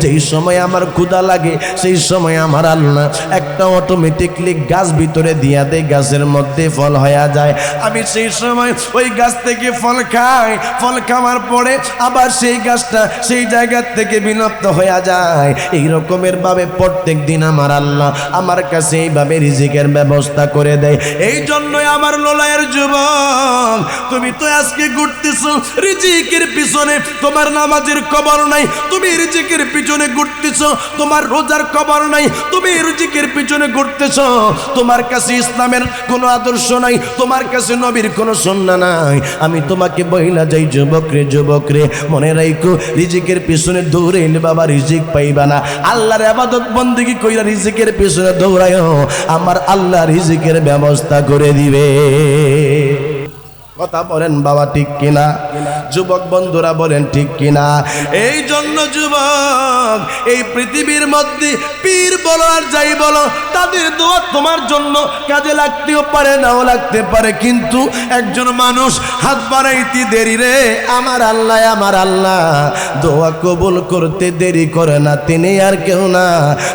A: যেই সময় আমার ক্ষুধা লাগে সেই সময় আমার আল্লাহ একটা অটোমেটিকলি গাছ ভিতরে দিয়া দেয়, গাছের মধ্যে ফল হয়ে যায়, আমি সেই সময় ওই গাছ থেকে ফল খাই, ফল খাওয়ার পরে আবার সেই গাছটা সেই জায়গা থেকে বিলুপ্ত হয়ে যায়। এই রকমের ভাবে প্রত্যেক দিন আমার আল্লাহ আমার কাছে এইভাবে রিজিকের ব্যবস্থা করে দেয়। এই জন্যই আমার লোলায়ের যুবক, তুমি তো আজকে ঘুরতেছো রিজিকের পিছনে, তোমার নামাজের খবর নাই, তুমি রিজিকের পিছনে ঘুরতেছো, তোমার রোজার খবর নাই, তুমি রিজিকের পিছনে ঘুরতেছো, তোমার কাছে ইসলামের কোনো আদর্শ নাই, তোমার কাছে নবীর কোনো সুন্নাহ নাই। আমি তোমাকে বইলা যাই যুবক রে, মনে রাখো রিজিকের পিছনে দৌড়াইলে বাবা রিজিক পাইবা না। আল্লাহর ইবাদত বন্দেগী কইরা রিজিকের পিছনে দৌড়ায়ও, আমার আল্লাহ রিজিকের ব্যবস্থা করে দিবে। কথা বলেন বাবা ঠিক কিনা? যুবক বন্ধুরা বলেন ঠিক কিনা? এই জন্য যুবক, এই পৃথিবীর মধ্যে পীর বলো আর যাই বলো, তাদের দোয়া তোমার জন্য কাজে লাগতেও পারে, নাও লাগতে পারে, কিন্তু একজন মানুষ হাত বাড়াইতে দেরি রে আমার আল্লাহ দোয়া কবুল করতে দেরি করে না। তিনি আর কেউ না,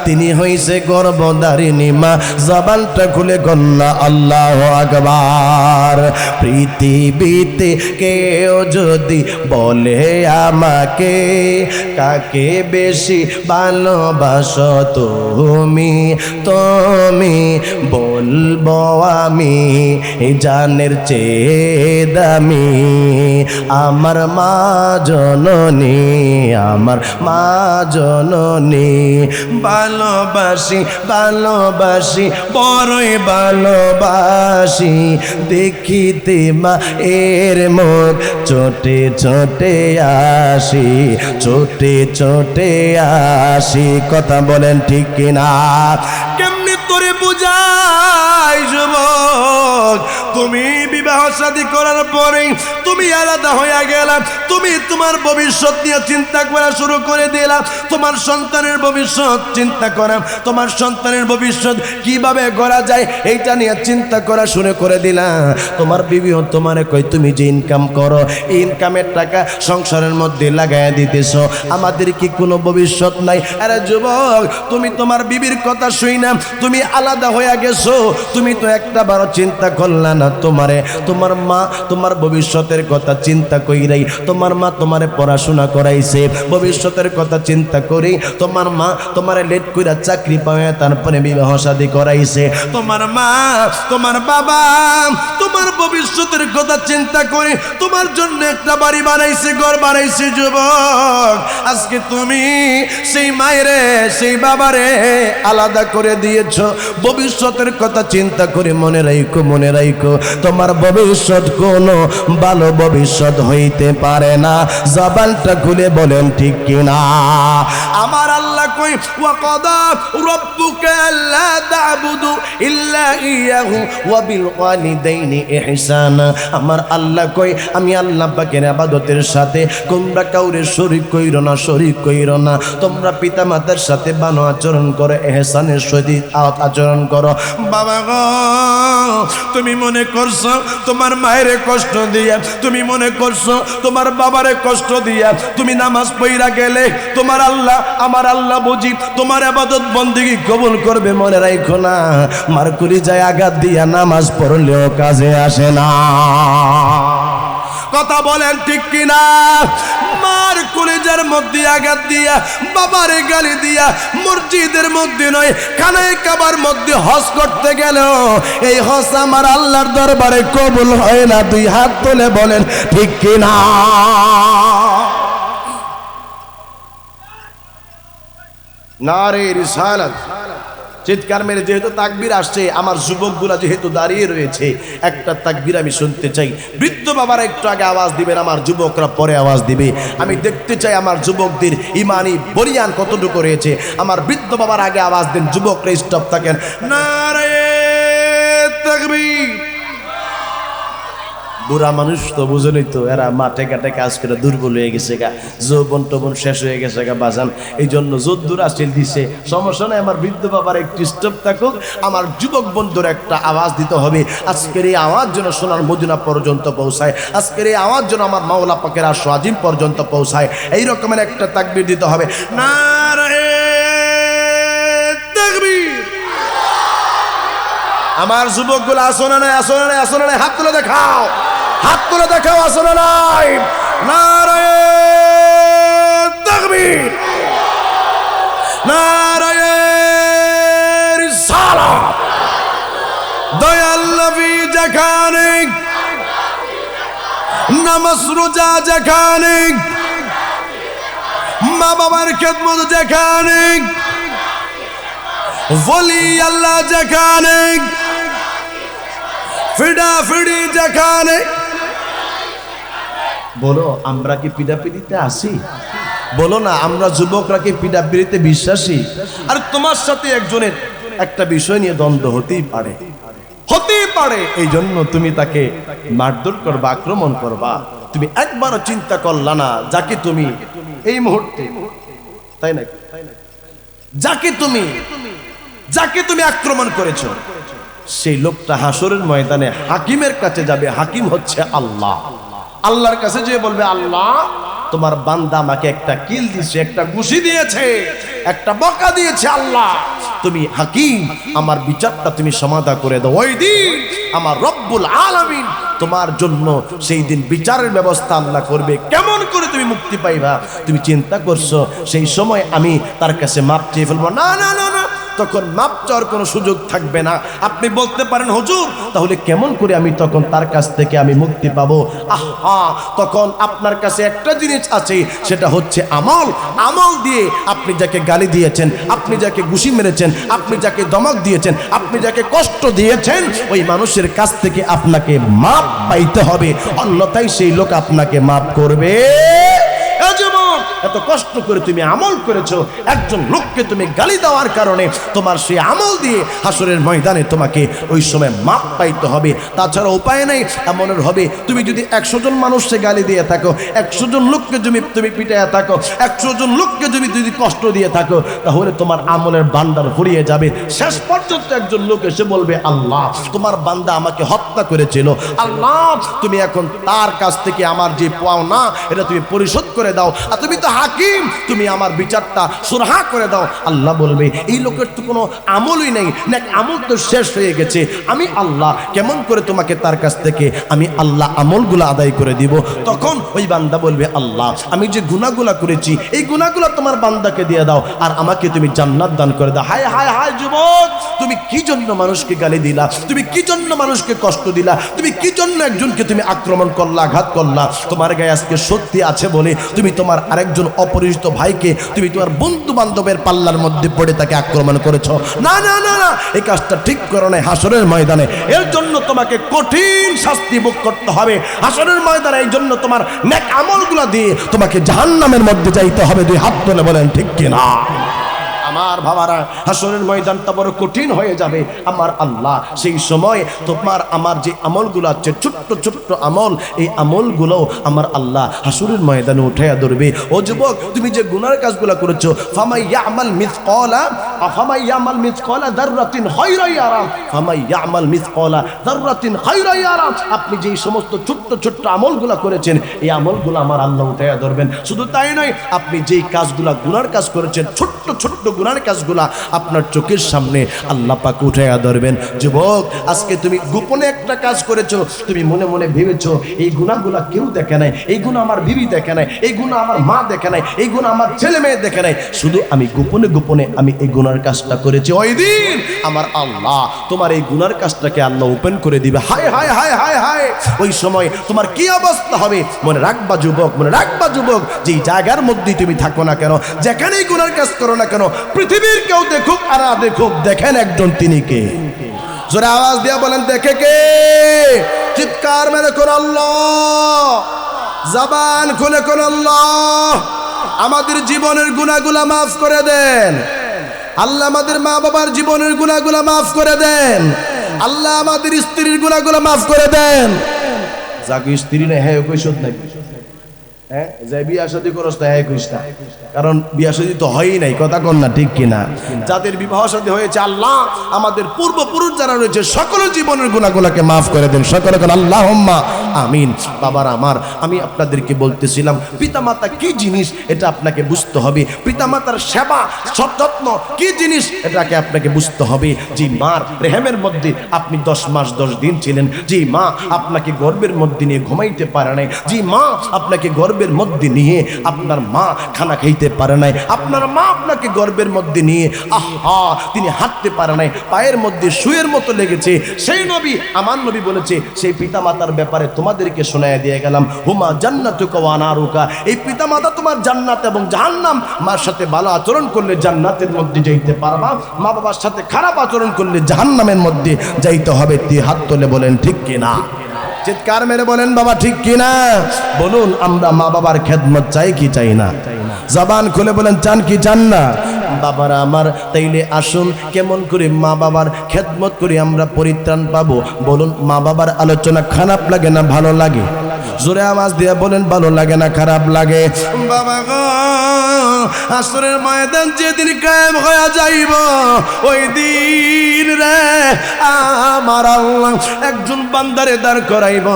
A: তিনি হইছে গর্ভধারিণী মা। জবানটা খুলে কন্যা আল্লাহু আকবার। পৃথিবীতে কেউ যদি বলে আমাকে, কাকে বেশি ভালোবাসো তুমি, বলবো আমি জানের চেয়ে দামি আমার মা জননী, আমার মা জননী। ভালোবাসি বড়ই ভালোবাসি, দেখিতে মা এর মুখ ছোটে ছোটে আসি। কথা বলেন ঠিক কিনা? কেমনি তোরে বুঝাই যুবক, তুমি বিবাহ শাদী করার পরে তুমি আলাদা হয়ে গেলা, তুমি তোমার ভবিষ্যৎ নিয়ে চিন্তা করা শুরু করে দিলা, তোমার সন্তানের ভবিষ্যৎ চিন্তা করা, তোমার সন্তানের ভবিষ্যৎ কিভাবে করা যায় এইটা নিয়ে চিন্তা করা শুরু করে দিলা। তোমার বিবিও তোমারে কই তুমি যে ইনকাম করো, ইনকামের টাকা সংসারের মধ্যে লাগাইয়া দিতেছ, আমাদের কি কোনো ভবিষ্যৎ নাই? আরে যুবক, তুমি তোমার বিবির কথা শুই না তুমি আলাদা হয়ে গেছো, তুমি তো একটা বারো চিন্তা করলা না তোমারে তোমার মা তোমার ভবিষ্যতের কথা চিন্তা কইরাই তোমার মা তোমারে পড়াশোনা করাইছে, ভবিষ্যতের কথা চিন্তা করি তোমার মা তোমারে লেট কইরা চাকরি পাওয়া তারপরে বিবাহ শাদী করাইছে, তোমার মা তোমার বাবা তোমার ভবিষ্যতের কথা চিন্তা করে তোমার জন্য একটা বাড়ি বানাইছে, ঘর বানাইছে। যুবক, আজকে তুমি সেই মায়েরে সেই বাবারে আলাদা করে দিয়েছ, ভবিষ্যতের কথা চিন্তা করে মনে রাখো, মনে রাখো তোমার ভবিষ্যৎ কোনো ভালো ভবিষ্যৎ হইতে পারে না। জবানটা খুলে বলেন ঠিক কিনা? আমার আল্লাহ কই ওয়াকাদা রাব্বুকা আল্লা তা'বুদু ইল্লা ইয়াহু ওয়া বিল ওয়ালিদাইনি ইহসানা। আমার আল্লাহ কই আমি আল্লাহ পাকের ইবাদতের সাথে তোমরা কাউরে শরীক কইরো না, শরীক কইরো না। তোমরা পিতা মাতার সাথে ভালো আচরণ করো, ইহসানের সহিত আচরণ করো। বাবা গো, তুমি মনে করছো তোমার মায়েরে কষ্ট দিয়া, তুমি মনে করছো তোমার বাবারে কষ্ট দিয়া তুমি নামাজ পড়া গেলে তোমার আল্লাহ আমার আল্লাহ বুঝি তোমার ইবাদত বন্দেগী কবুল করবে? মনে রাখো না, মারকুরি যায় আঘাত দিয়া নামাজ পড়লেও কাজে আসে না। কথা বলেন ঠিক কিনা? মার কলেজার মধ্যে আঘাত দিয়া, বাবারে গালি দিয়া, মসজিদের মধ্যে নয় খানায় কাবার মধ্যে হজ করতে গেল, এই হজ আমার আল্লাহর দরবারে কবুল হয় না। দুই হাত তুলে বলেন ঠিক কিনা? নারে রিসালাত চিৎকার মেরে যেহেতু তাকবীর আসছে, আমার যুবকগুলা যেহেতু দাঁড়িয়ে রয়েছে, একটা তাকবীর আমি শুনতে চাই। বৃদ্ধ বাবারা একটু আগে আওয়াজ দিবেন, আমার যুবকরা পরে আওয়াজ দিবে। আমি দেখতে চাই আমার যুবকদের ইমানি বলিয়ান কতটুকু রয়েছে। আমার বৃদ্ধ বাবার আগে আওয়াজ দেন, যুবকরা স্টপ থাকেন। নারে তাকবীর। বুড়া মানুষ তো বুঝেনই তো, এরা মাঠে ঘাটে কাজ করে দুর্বল হয়ে গেছে গা, যৌবন টবন শেষ হয়ে গেছে গা বাজান, এই জন্য যদ্দুর আসিল দিছে। সমস্যা নাই, আমার বৃদ্ধ বাবার একটু স্টপ থাকুক, আমার যুবক বন্ধুর একটা আওয়াজ দিতে হবে। আজকের এই আওয়াজ যেন সোনার মদিনা পর্যন্ত পৌঁছায়, আজকের এই আওয়াজ যেন আমার মাওলা পাকের আরশ আজিম পর্যন্ত পৌঁছায়, এই রকমের একটা তাকবীর দিতে হবে। নারে তাকবীর। আমার যুবকগুলো আসো না নাই, আসো না নাই, আসো না নাই, হাত তুলে দেখাও, হাত তুলে দেখাও, আসো না নাই। নারে তাকবীর, নারে রিসালাত। দয়াল নবী যেখানে, নামাজ রোজা যেখানে, মা বাবার খেদমত যেখানে, ওলি আল্লাহ যেখানে, ফিডাফিডি যেখানে। বলো আমরা কি পিডাপিডিতে আসি? বলো না আমরা যুবকরা কি পিডাপিডিতে বিশ্বাসী? আর তোমার সাথে একজনের একটা বিষয় নিয়ে দ্বন্দ্ব হতেই পারে, হতেই পারে, এই জন্য তুমি তাকে মারধর করবা, আক্রমণ করবা। তুমি একবারও চিন্তা করলা না যাকে তুমি এই মুহূর্তে, তাই না, যাকে তুমি আক্রমণ করেছো সেই লোকটা হাসরের ময়দানে হাকিমের কাছে যাবে। হাকিম হচ্ছে আল্লাহ। আল্লাহর কাছে যে বলবে, আল্লাহ তোমার বান্দা আমাকে একটা কিল দিয়েছে, একটা ঘুষি দিয়েছে, একটা বকা দিয়েছে, আল্লাহ তুমি হাকিম, আমার বিচারটা তুমি সমাধা করে দাও। ওই দিন আমার রব্বুল আলামিন তোমার জন্য সেই দিন বিচারের ব্যবস্থা আল্লাহ করবে। কেমন করে তুমি মুক্তি পাইবা? তুমি চিন্তা করছো সেই সময় আমি তার কাছে মাপ চেয়ে ফেলবো? না না না না, তখন মাপ চাওয়ার কোনো সুযোগ থাকবে না। আপনি বলতে পারেন, হুজুর তাহলে কেমন করে আমি তখন তার কাছ থেকে আমি মুক্তি পাবো? আহা, তখন আপনার কাছে একটা জিনিস আছে, সেটা হচ্ছে আমল। আমল দিয়ে আপনি যাকে গালি দিয়েছেন, আপনি যাকে ঘুষি মেরেছেন, আপনি যাকে ধমক দিয়েছেন, আপনি যাকে কষ্ট দিয়েছেন, ওই মানুষের কাছ থেকে আপনাকে মাপ পাইতে হবে, অন্যথায় সেই লোক আপনাকে মাপ করবে। যুবক এত কষ্ট করে তুমি আমল করেছো, একজন লোককে তুমি গালি দেওয়ার কারণে তোমার সেই আমল দিয়ে হাসরের ময়দানে তোমাকে ওই সময় মাপ পাইতে হবে। তাছাড়া উপায় নেই। এমনের হবে তুমি যদি 100 জন মানুষকে গালি দিয়ে থাকো, 100 জন লোককে তুমি পিটাইয়া থাকো, 100 জন লোককে যদি কষ্ট দিয়ে থাকো, তাহলে তোমার আমলের ভান্ডার ফুরিয়ে যাবে। শেষ পর্যন্ত একজন লোক এসে বলবে, আল্লাহ তোমার বান্দা আমাকে হত্যা করেছিল, আল্লাহ তুমি এখন তার কাছ থেকে আমার যে পাওনা এটা তুমি পরিশোধ করে দাও, আর তুমি তো হাকিম, তুমি আমার বিচারটা সুরাহা করে দাও। আল্লাহ বলবে, এই লোকের তো কোনো আমলই নেই, না আমল তো শেষ হয়ে গেছে, আমি আল্লাহ কেমন করে তোমাকে তার কাছ থেকে আমি আল্লাহ আমলগুলো আদায় করে দিব। তখন ওই বান্দা বলবে, আল্লাহ আমি যে গুনাহগুলা করেছি এই গুনাহগুলো তোমার বান্দাকে দিয়ে দাও, আর আমাকে তুমি জান্নাত দান করে দাও। হায় হায় হায় যুবক, তুমি কি জন্য মানুষকে গালি দিলা, তুমি কি জন্য মানুষকে কষ্ট দিলা, তুমি কি জন্য একজনকে তুমি আক্রমণ করলা, আঘাত করলা? তোমার গায়ে আজকে শক্তি আছে বলে তুমি তোমার আরেকজন অপরিচিত ভাইকে তুমি তোমার বন্ধু বান্ধবের পাল্লার মধ্যে পড়ে তাকে আক্রমণ করেছো। না না না না, এই কাজটা ঠিক করো না। হাসরের ময়দানে এর জন্য তোমাকে কঠিন শাস্তি ভোগ করতে হবে। হাসরের ময়দানে এই জন্য তোমার নেক আমলগুলো দিয়ে তোমাকে জাহান্নামের মধ্যে যাইতে হবে। দুই হাত তুলে বলেন ঠিক কিনা? আমার বাবারা, হাসরের ময়দানটা বড় কঠিন হয়ে যাবে। আমার আল্লাহ সেই সময় তোমার আমার যে আমলগুলো আছে, ছোট্ট ছোট্ট আমল, এই আমলগুলো আমার আল্লাহ হাসরের ময়দানে উঠাইয়া ধরবে। ও যুবক, তুমি যে গুনার কাজগুলো করেছো, ফামাই ইয়ামাল মিসকালা যাররাতিন খায়রান ইয়ারা, ফামাই ইয়ামাল মিসকালা যাররাতিন খায়রান ইয়ারা। আপনি যে সমস্ত ছোট্ট ছোট্ট আমলগুলো করেছেন, এই আমলগুলো আমার আল্লাহ উঠাইয়া ধরবেন। শুধু তাই নয়, আপনি যেই কাজগুলো গুনার কাজ করেছেন, ছোট্ট ছোট্ট গুনার কাজগুলা আপনার চোখের সামনে আল্লাহ পাক উঠাইয়া ধরবেন। যুবক, আজকে তুমি গোপনে একটা কাজ করেছো, তুমি মনে মনে ভেবেছো এই গুনাহগুলা কেউ দেখে নাই, এই গুনাহ আমার বিবি দেখে নাই, এই গুনাহ আমার মা দেখে নাই, এই গুনাহ আমার ছেলে মেয়ে দেখে নাই, শুধু আমি গোপনে গোপনে আমি এই গুনার কাজটা করেছি। ওই দিন আমার আল্লাহ তোমার এই গুনার কাজটাকে আল্লাহ ওপেন করে দিবে। হায় হায় হায় হায় হায়, ওই সময় তোমার কি অবস্থা হবে? মনে রাখবা যুবক, মনে রাখবা যুবক, যেই জায়গার মধ্যে তুমি থাকো না কেন, যেখানেই গুনার কাজ করো না কেন, পৃথিবীর কেউ দেখুক আর না দেখুক, দেখেন একজন, তিনি কে? জোরে আওয়াজ দিয়া বলেন, দেখে কে? চিৎকার মেরে কোন আল্লাহ, জবান খুলে কোন আল্লাহ। আমাদের জীবনের গুনাহগুলা মাফ করে দেন আল্লাহ, আমাদের মা বাবার জীবনের গুনাহগুলা মাফ করে দেন আল্লাহ, আমাদের স্ত্রীর গুনাহগুলা মাফ করে দেন। যাকে স্ত্রী নেই হ্যাঁ কৈশোধ নাই, হ্যাঁ যে বিয়া শাদী করস না হ্যাঁ কইস না, কারণ বিয়া শাদী তো হয়ই নাই, কথা কন না ঠিক কিনা? যাদের বিবাহ শাদী হয়েছে, আল্লাহ আমাদের পূর্বপুরুষ যারা রয়েছে সকলের জীবনের গুনাহগুলোকে মাফ করে দেন। সকলে বলেন আল্লাহুম্মা আমিন। বাবার আমার, আমি আপনাদেরকে বলতেছিলাম পিতামাতা কি জিনিস এটা আপনাকে বুঝতে হবে। পিতামাতার সেবা যত্ন কি জিনিস এটাকে আপনাকে বুঝতে হবে। যে মার রেহেমের মধ্যে আপনি 10 মাস 10 দিন ছিলেন, যে মা আপনাকে গর্ভের মধ্যে নিয়ে ঘুমাইতে পারে নাই, যে মা আপনাকে গর্ভের মধ্যে নিয়ে আপনার মা খানা খাইতে পারে নাই, আপনার মা আপনাকে গর্ভের মধ্যে নিয়ে আহা তিনি হাঁটতে পারে নাই, পায়ের মধ্যে সুয়ের মতো লেগেছে, সেই নবী আমার নবী বলেছে সেই পিতামাতার ব্যাপারে তোমাদেরকে শোনায় দিয়ে গেলাম, হুমা জান্নাতুকা ওয়া নারুকা। এই পিতামাতা তোমার জান্নাত এবং জাহান্নাম। মার সাথে ভালো আচরণ করলে জান্নাতের মধ্যে যাইতে পারবা, মা বাবার সাথে খারাপ আচরণ করলে জাহান্নামের মধ্যে যাইতে হবে। হাত তুলে বলেন ঠিক কিনা? চিৎকার মেরে বলেন বাবা ঠিক কিনা? বলুন, আমরা মা বাবার খেদমত চাই কি চাই না? জবান খুলে বলেন, চান কি চান না? বাবারা আমার, তাইলে আসুন কেমন করে মা বাবার খেদমত করে আমরা পরিত্রাণ পাবো। বলুন, মা বাবার আলোচনা খারাপ লাগে না ভালো লাগে? জোরে আওয়াজ দিয়ে বলেন, ভালো লাগে না খারাপ লাগে? বাবা গো, আসরের ময়দান যেদিন কায়েম হয়ে যাইব, ওই দিন রে আমার আল্লাহ একজন বান্দারে দাঁড় করাইব।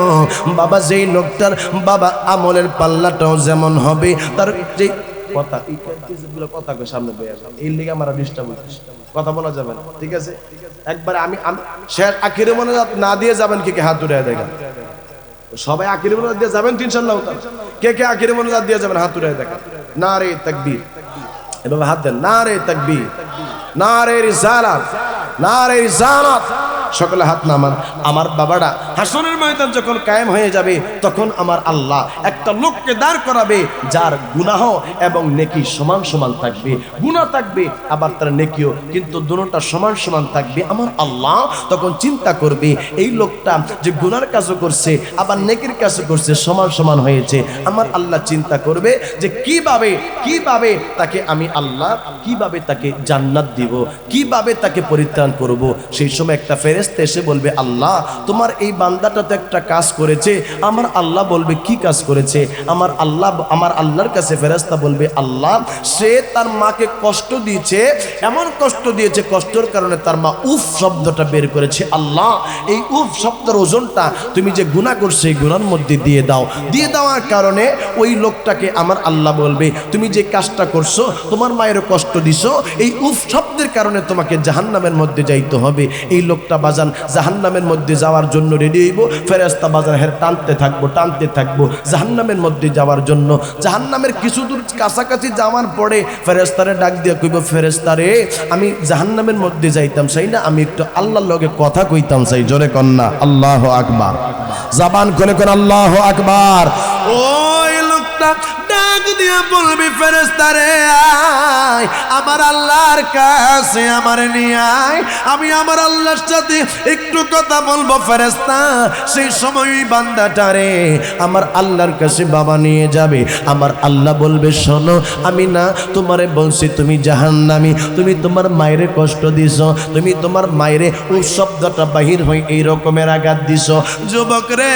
A: বাবা যেই লোকটার বাবা আমলের পাল্লাটাও যেমন হবে, তার যে কথা কথা সামনে বয়ে আসবে, এই লিগে আমার ডিস্টার্ব হচ্ছে, কথা বলা যাবে না, ঠিক আছে? একবারে আমি শেষ আখিরে মোনাজাত না দিয়ে যাবেন, কে কে হাত উঠায় দেখেন? সবাই আখিরে মোনাজাত দিয়ে যাবেন ইনশাআল্লাহ। কে কে আখিরে মোনাজাত দিয়ে যাবেন হাত উঠায় দেখেন। নারে তাকবীর, এভাবে হাত দেন। নারে তাকবীর, নারে রিসালাত, নারে রিসালাত। সকলে হাত নামান। আমার বাবারা হাসরের ময়দান যখন কায়েম হয়ে যাবে তখন আমার আল্লাহ একটা লোককে দাঁড় করাবে যার গুনাহ এবং নেকি সমান সমান থাকবে। গুনাহ থাকবে আবার তার নেকিও, কিন্তু দুটোটা সমান সমান থাকবে। আমার আল্লাহ তখন চিন্তা করবে এই লোকটা যে গুনার কাজও করছে আবার নেকির কাজও করছে, সমান সমান হয়েছে। আমার আল্লাহ চিন্তা করবে যে কিভাবে তাকে আমি আল্লাহ কিভাবে তাকে জান্নাত দিব, কিভাবে তাকে পরিত্রাণ করব। সেই সময় একটা ফেরেশতা এসে বলবে, আল্লাহ তোমার এই বান্দাটা তো একটা কাজ করেছে। আমার আল্লাহ বলবে কি কাজ করেছে? আমার আল্লাহর কাছে ফেরেশতা বলবে, আল্লাহ সে তার মাকে কষ্ট দিয়েছে, এমন কষ্ট দিয়েছে কষ্টের কারণে তার মা উফ শব্দটা বের করেছে। আল্লাহ এই উফ শব্দের ওজনটা তুমি যে গুনাহ করছো এই গুনার মধ্যে দিয়ে দাও। দিয়ে দেওয়ার কারণে ওই লোকটাকে আমার আল্লাহ বলবে, তুমি যে কাজটা করছো তোমার মায়ের কষ্ট দিছো, এই উফ শব্দের কারণে তোমাকে জাহান্নামের মধ্যে যাইতে হবে। এই লোকটা বাজান জাহান্নামের মধ্যে যাওয়ার জন্য রেডি হইব। ফেরেশতা বাজান টানতে থাকবো জাহান্নামের মধ্যে যাওয়ার জন্য। জাহান্নামের কিছু দূর কাছাকাছি যাওয়ার পরে ফেরেশতারে ডাক দিয়ে কইব, ফেরেশতারে আমি জাহান্নামের মধ্যে যাইতাম চাই না, আমি একটু আল্লাহর লগে কথা কইতাম চাই। জোরে কন্যা আল্লাহু আকবার, জবান খুলে কোন আল্লাহু আকবার। ওই লোকটা ডাক দিয়া বলবি, ফেরেশতারে আয় আমার আল্লাহর কাছে আমার নিয়ে আয়, আমি আমার আল্লাহর সাথে একটু কথা বলবো। ফেরেশতা সেই সময় বান্দাটারে আমার আল্লাহর কাছে বাবা নিয়ে যাবে। আমার আল্লাহ বলবে, শোনো আমি না তোমারে বলছি তুমি জাহান্নামী, তুমি তোমার মায়ের কষ্ট দিছো, তুমি তোমার মায়ের ওই শব্দটা বাহির হয়ে এই রকমের আঘাত দিছো। যুবক রে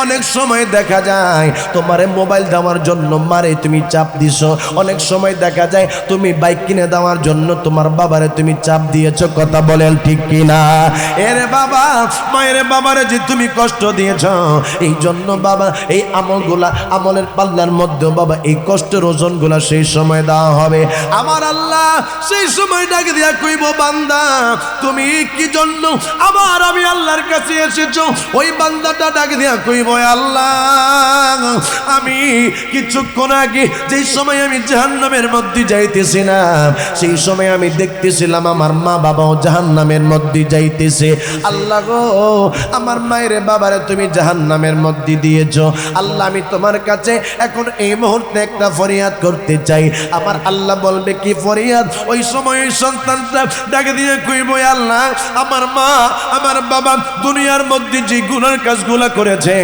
A: অনেক সময় দেখা যায় তোমারে মোবাইল দেওয়ার জন্য মারে তুমি চাপ দিছো, অনেক সময় দেখা যায় তুমি বাইক কিনে দেওয়ার জন্য তোমার বাবারে তুমি চাপ দিয়েছো। কথা বলেন ঠিক কিনা? এর বাবা মায়ের বাবারে যে তুমি কষ্ট দিয়েছো, এই জন্য বাবা এই আমলের পাল্লার মধ্যে বাবা এই কষ্টের ওজনগুলা সেই সময় দেওয়া হবে। আমার আল্লাহ সেই সময় ডাক দিয়া কইব, বান্দা তুমি কি জন্য আবার আমি আল্লাহর কাছে এসেছো? ওই বান্দাটা ডাক দিয়া কইব, আল্লাহ আমি কিছুক্ষণ আগে যেই সময় আমি জাহান্নামের মধ্যে যাইতেছিলাম সেই সময় আমি দেখতেছিলাম আমার মা বাবাও জাহান্নামের মধ্যে যাইতেছে। আল্লাহ গো আমার মায়ের বাবারে তুমি জাহান্নামের মধ্যে দিয়েছো। আল্লাহ আমি তোমার কাছে এখন এই মুহূর্তে একটা ফরিয়াদ করতে চাই। আমার আল্লাহ বলবে, কি ফরিয়াদ? ওই সময় সন্তানটা ডাক দিয়ে কইব, আল্লাহ আমার মা আমার বাবা দুনিয়ার মধ্যে যে গুনার কাজগুলা করেছে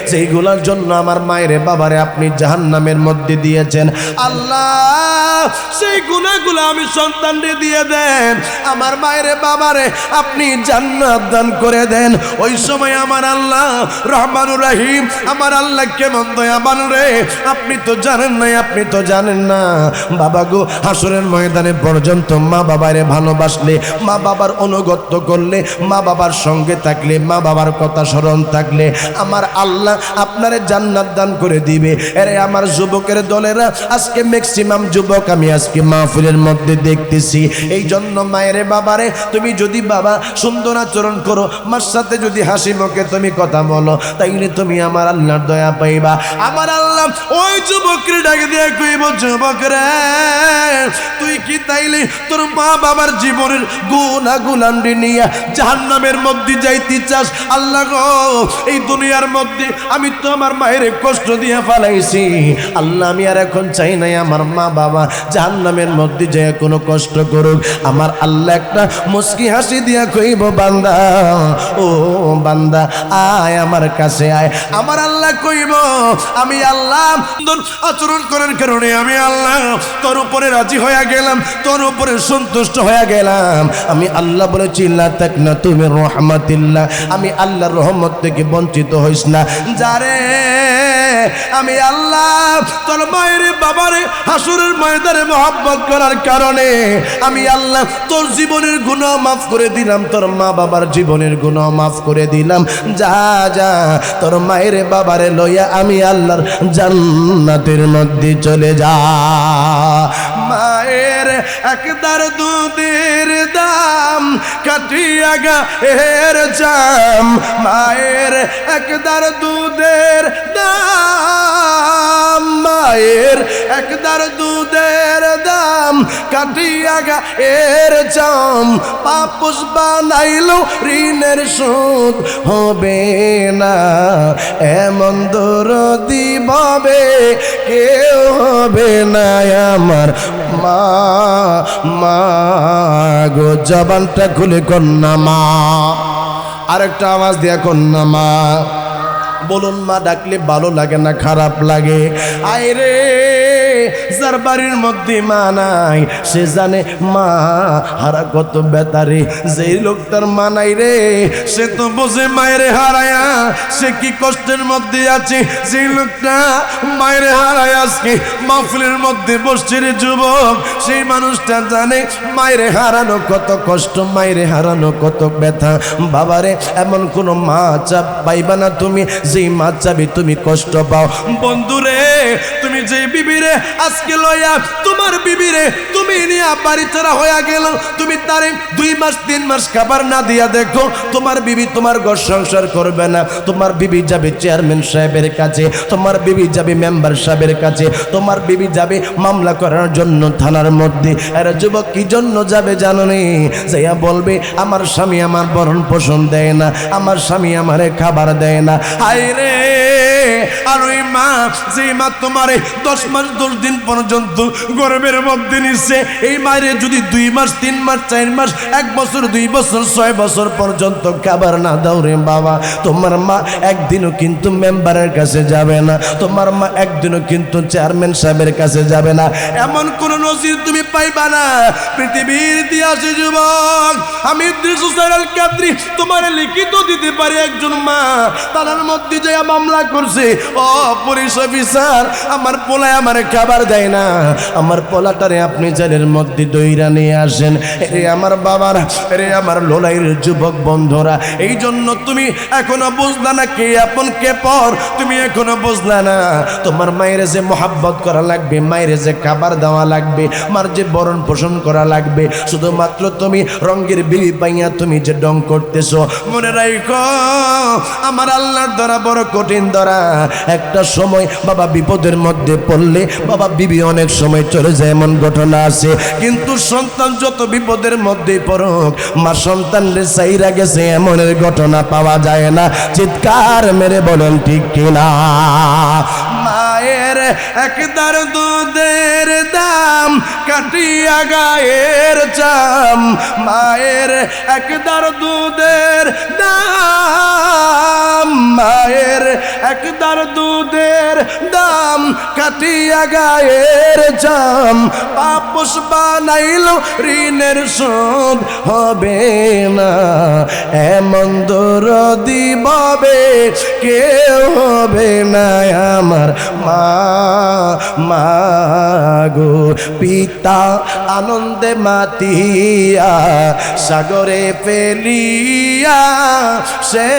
A: সেইগুলোর জন্য আমার মায়ের বাবারে আপনি জাহান্নামের মধ্যে দিয়েছেন। আল্লাহ সেই গুনাহগুলো আমি সন্তানরে দিয়ে দেন, আমার মায়ের বাবারে আপনি জান্নাত দান করে দেন। ওই সময় আমার আল্লাহ রহমানুর রহিম, আমার আল্লাহ কেমন দয়াবান রে, আপনি তো জানেন না বাবা গো। হাসরের ময়দানে পর্যন্ত মা বাবারে ভালোবাসলে, মা বাবার অনুগত্য করলে, মা বাবার সঙ্গে থাকলে, মা বাবার কথা স্মরণ থাকলে আমার আল্লাহ আপনারে জান্নাত দান করে দিবে। আরে আমার যুবকের দলেরা আজকে ম্যাক্সিমাম যুবক আমি আজকে মাহফিলের মধ্যে দেখতেছি। এই জন্য মায়ের বাবারে তুমি যদি বাবা সুন্দর আচরণ করো, মার সাথে যদি হাসি মুখে তুমি কথা বলো, তাইলে তুমি আমার আল্লাহর দয়া পাইবা। আমার আল্লাহ ওই যুবকরে ডাকে দিয়ে কইব, যুবক রে তুই কি তাইলে তোর মা বাবার জীবনের গুনাহগুলান্ডি নিয়ে জাহান্নামের মধ্যে যাইতে চাস? আল্লাহ গো এই দুনিয়ার মধ্যে আমি তো আমার মায়ের কষ্ট দিয়ে ফেলাইছি। আল্লাহ আমি আর এখন চাই নাই আমার মা বাবা জাহান্নামের মধ্যে যায় কোনো কষ্ট করুক। আমার আল্লাহ একটা মুস্কি হাসি দিয়া কইব, বান্দা ও বান্দা আয় আমার কাছে আয়। আমার আল্লাহ কইব, আমি আল্লাহ সুন্দর আচরণ করার কারণে আমি আল্লাহ তোর উপরে রাজি হয়ে গেলাম, তোর উপরে সন্তুষ্ট হয়ে গেলাম। আমি আল্লাহ বলেছি লা তাকনাতু মির রাহমাতিল্লাহ, আমি আল্লাহর রহমত থেকে বঞ্চিত হইস না। যারে আমি আল্লাহ তোর মায়ের বাবারে হাসরের ময়দানে মহব্বত করার কারণে আমি আল্লাহ তোর জীবনের গুনাহ মাফ করে দিলাম, তোর মা বাবার জীবনের গুনাহ মাফ করে দিলাম। যা যা তোর মায়ের বাবারে লইয়া আমি আল্লাহর জান্নাতের মধ্যে চলে যা। মায়ের একদার দুধের দাম কাটিয়া গায়ের জাম, মায়ের একদার দুধের দাম, মায়ের একদার দুধের দাম দাম কাটিয়া গায়ের চাম পাপস বানাইলো ঋণের শোধ হবে না এমন দরদি ভাবে কেউ হবে না আমার মা মা গো জবানটা খুলে কন্যা মা আরেকটা আওয়াজ দিয়া কন্যা মা বলুন মা ডাকলে ভালো লাগে না খারাপ লাগে আইরে যার বাড়ির মধ্যে মা নাই সে জানে মা হারা কত বেতারে যেই লোকটার মা নাই রে সে তো বোঝে মায়ের হারায়া সে কি কষ্টের মধ্যে আছে যেই লোকটা মায়ের হারায় আজকে মাহফিলের মধ্যে বসছে রে যুবক সেই মানুষটা জানে মায়ের হারানো কত কষ্ট মায়ের হারানো কত ব্যথা বাবারে এমন কোন মা চাপ পাইবা না তুমি যেই মা চাবি তুমি কষ্ট পাও বন্ধুরে তুমি যেই বিবিরে আজকে লইয়া তোমার বিবিরে তুমি নিয়া বাড়ি ছাড়া হইয়া গেল তুমি তারে 2 মাস 3 মাস খাবার না দিয়া দেখো তোমার বিবি তোমার ঘর সংসার করবে না তোমার বিবি যাবে চেয়ারম্যান সাহেবের কাছে তোমার বিবি যাবে মেম্বার সাহেবের কাছে তোমার বিবি যাবে মামলা করার জন্য থানার মধ্যে আর যুবক কি জন্য যাবে জানো নি যাইয়া বলবে আমার স্বামী আমার ভরণ পোষণ দেয় না আমার স্বামী আমারে খাবার দেয় না হায় রে আর ওই মা যে মা তোমারে 10 মাস 10 দিন পর্যন্ত গর্ভের মধ্যে নিচ্ছে এই মায়ের যদি 2 মাস 3 মাস 4 মাস 1 বছর 2 বছর 6 বছর পর্যন্ত খাবার না দাও রে বাবা তোমার মা একদিনও কিন্তু মেম্বারের কাছে যাবে না তোমার মা একদিনও কিন্তু চেয়ারম্যান সাহেবের কাছে যাবে না এমন কোন নজির তুমি পাইবা না পৃথিবীর ইতিহাসে যুবক আমি ইদ্রিস হোসেন আল কাদরি তোমার লিখিত দিতে পারি একজন মা তার মধ্যে যে মামলা করছে ও পুলিশ অফিসার আমার পোলায় আমার খাবার দেয় না আমার পোলাটারে আপনি জেলের মধ্যে দইরা নিয়ে আসেন রে আমার বাবার রে আমার লোলাইয়ের যুবক বন্ধুরা এই জন্য তুমি এখনো বুঝলা না কে আপন কে পর তুমি এখনো বুঝলা না তোমার মায়ের যে মোহাব্বত করা লাগবে মায়ের যে খাবার দেওয়া লাগবে মার যে বরণ পোষণ করা লাগবে শুধুমাত্র তুমি রঙের বিলি পাইয়া তুমি যে ডং করতেছো মনে রাখো আমার আল্লাহর দ্বারা বড় কঠিন দ্বারা একটা সময় বাবা বিপদের মধ্যে পড়লে বাবা বিবি অনেক সময় চলে যায় এমন ঘটনা আছে কিন্তু সন্তান যত বিপদের মধ্যে পড়ুক মা সন্তানরে চাইরা গেছে এমনের ঘটনা পাওয়া যায় না চিৎকার মেরে বলেন ঠিক কিনা মায়ের একদার দুধের দাম কাটিয়া গায়ের চাম মায়ের একদার দুধের দাম মায়ের একদার দুধের দাম কাটিয়া গায়ের চাম পাপস বানাইলো ঋণের শোধ হবে না এমন দরদি ভাবে কেউ হবে না আমার মা মা গো পিতা আনন্দে মাতিয়া সাগরে ফেলিয়া সে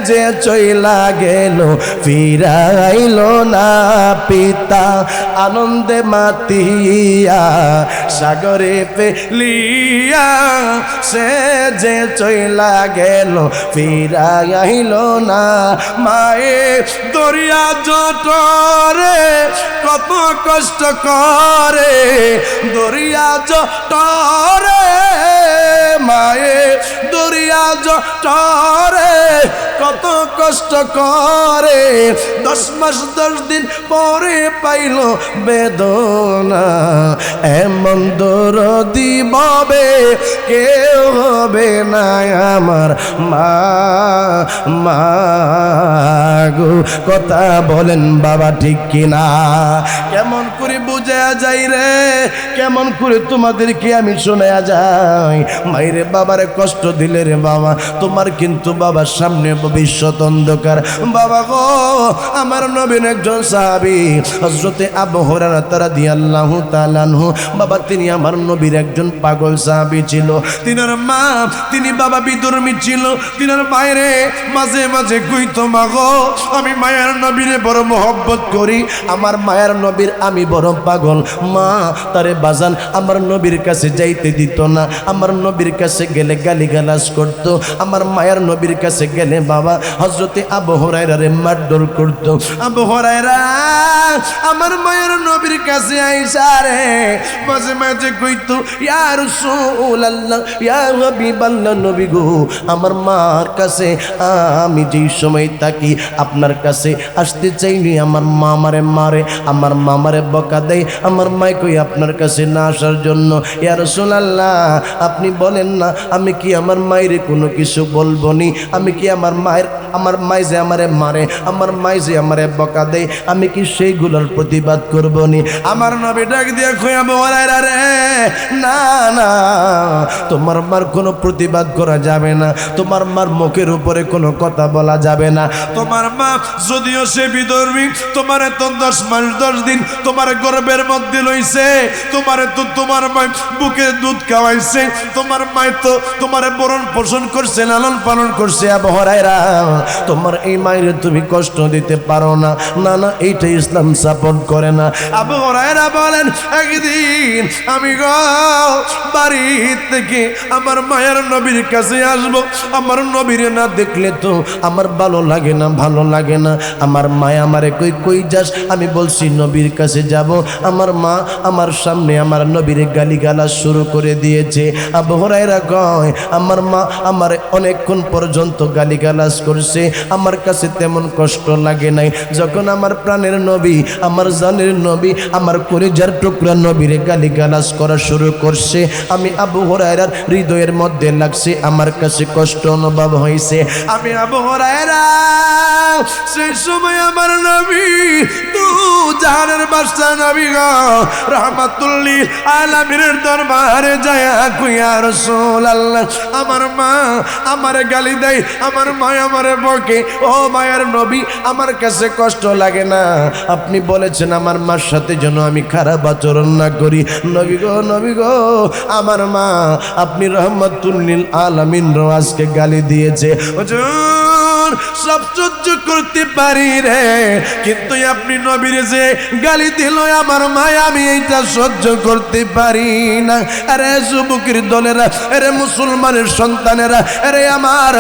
A: যে চইলা গেল ফিরাইল না পিতা আনন্দে মাতিয়া সাগরে ফেলিয়া সে যে চইলা গেল ফিরাইল না মায়ে দরিয়া জটরে কত কষ্ট করে দরিয়া জটরে মায়ে দরিয়া জটরে কত কষ্ট করে 10 মাস 10 দিন পরে পাইল বেদনা এমন দরদি ভাবে কেউ হবে না আমার মা মা গো কথা বলেন বাবা ঠিক কিনা কেমন করে বুঝা যায় রে কেমন করে তোমাদেরকে আমি শোনা যাই মাইরে বাবারে কষ্ট দিলে রে বাবা তোমার কিন্তু বাবার সামনে ভবিষ্যৎ অন্ধকার বাবা গো আমার নবীর একজন সাহাবী হযরতে আবু হুরায়রা রাদিয়াল্লাহু তাআলা আনহু বাবা তিনি আমার নবীর একজন পাগল সাহাবী ছিল তিনার মা তিনি বাবা বিধর্মী ছিল তিনার বাইরে মাঝে মাঝে কইতো মা গো আমি মায়ের নবীরে বড় মহব্বত করি আমার মায়ের নবীর আমি বড় পাগল মা তারে বাজান আমার নবীর কাছে যাইতে দিত না আমার নবীর কাছে গেলে গালিগালাজ করত, আমার মায়ের নবীর কাছে গেলে বাবা হযরতে আবু হুরায়রারে মারধর করত। আবু হুরায়রা আমার মায়ের নবীর কাছে আইসা রে মাঝে মাঝে কইতো, ইয়া রাসূলুল্লাহ, ইয়া হাবিবাল্লাহ, নবী গো, আমার মার কাছে আমি যেই সময় থাকি আপনার কাছে আসতে চাইনি আমার মা আমারে মারে, আমার মা আমারে বকা দেয়, আমার মাই কই আপনার কাছে না আসার জন্য। ইয়া রাসূলুল্লাহ, আপনি বলেন না, আমি কি আমার মায়ের কোনো কিছু বলবো নি? আমি কি আমার মাই যে আমারে মারে, আমার মাই যে আমারে বকা দেয়, আমি কি সেইগুলোর প্রতিবাদ করবো নি? আমার নবী ডাক দিয়ে কইয়া বলায় রে, না না, তোমার মার কোনো প্রতিবাদ করা যাবে না, তোমার মার মুখের উপরে কোনো কথা বলা যাবে না। তোমার মা যদিও সে বিধর্মী, তোমার তো 10 মাস 10 দিন তোমার গর্ভের মধ্যে লইছে, তোমারে তো তোমার মা বুকে দুধ খাওয়াইছে, তোমার মা তো তোমারে বরণ পোষণ করছে, লালন পালন করছে। আবু হুরায়রা, তোমার এই মায়ের তুমি কষ্ট দিতে পারো না, না না, এইটা ইসলাম সাপোর্ট করে না। আবু হুরায়রা বলেন, একদিন আমি গো বাড়ি থেকে আমার মায়ের নবীর কাছে আসবো, আমার নবীরে না দেখলে তো আমার ভালো লাগে না, ভালো লাগে না। আমার মায়া আমারে কই কই যাস? আমি বলছি নবীর কাছে যাব। আমার মা আমার সামনে আমার নবীরে গালিগালাজ শুরু করে দিয়েছে। আবু হুরায়রা কয়, আমার মা আমার অনেকক্ষণ পর্যন্ত গালিগালাজ করছে, আমার কাছে তেমন কষ্ট লাগে নাই। যখন আমার প্রাণের নবী, আমার জানের নবী, আমার কলিজার টুকরা নবীরে গালিগালাজ করা শুরু করছে, আমি আবু হুরায়রার হৃদয়ের মধ্যে লাগছে, আমার কাছে কষ্ট অনুভব হয়েছে। আমি আবু হুরায়রা সেই সময় আমার নবী তু জাহানের বাদশা নবী গো রাহমাতুল লিল আলামিনের দরবারে যায় কইয়া, রাসূলুল্লাহ, আমার মা আমারে গালি দেয়, আমার মা আমারে বকে, ও মায়ের নবী, আমার কাছে কষ্ট লাগে না? আপনি বলেছেন আমার মার সাথে যেন আমি খারাপ আচরণ না করি। নবী গো, নবী গো, আমার মা আপনি রাহমাতুল লিল আলামিন আজকে গালি দিয়েছে। হুজুর, সব সহ্য করতে পারি রে, কিন্তু আপনি নবীর যে গালি দিল আমার মা, আমি এইটা সহ্য করতে পারি না। আরে যুবকের দলেরা, আরে মুসলমানের সন্তানেরা, আরে আমার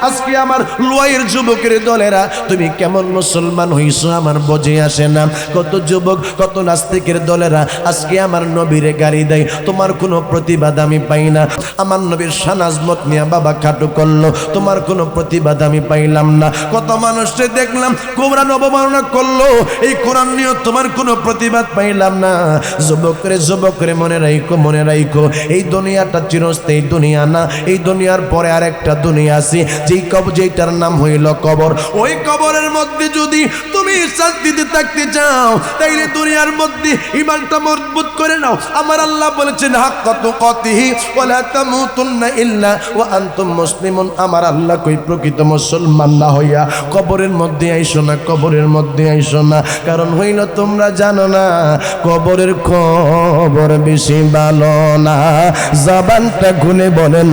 A: আজকে আমার লোয়ের যুবকের দলেরা, তুমি কেমন মুসলমান হইছো আমার বোঝে আসে না। কত যুবক, কত নাস্তিকের দলেরা আজকে আমার নবীরে গালি দেয়, তোমার কোনো প্রতিবাদ আমি পাই না। আমার নবীর শান আজমত নিয়ে বাবা খাটু করলো, তোমার কোনো প্রতিবাদ আমি পাইলাম না। কত মানুষকে দেখলাম কোরআন অবমাননা করলো, এই কোরআন নিয়ে তোমার কোনো প্রতিবাদ পাইলাম না। যুবকরে মনে রাখো, মনে রাখো, এই দুনিয়াটা চিরস্থায়ী দুনিয়া না, এই দুনিয়ার পরে আরেকটা দুনিয়া আছে, যেইটার নাম হইল কবর। ওই কবরের মধ্যে যদি তুমি শান্তিতে থাকতে চাও, তাইলে দুনিয়ার মধ্যে ঈমানটা মজবুত করে নাও। আমার আল্লাহ বলেছেন, হাক্কা তুকাতিহি ওয়ালা তামুতুন্না ইল্লা ওয়া আনতুম মুসলিমুন। আমার আল্লাহ কই প্রকৃত মুসলমান না হইয়া কবরের মধ্যে আইসো না, কবরের মধ্যে আইসো না। কারণ হইল তোমরা জানো না কবরের খবর বেশি ভালো না। জবানটা খুলে বলেন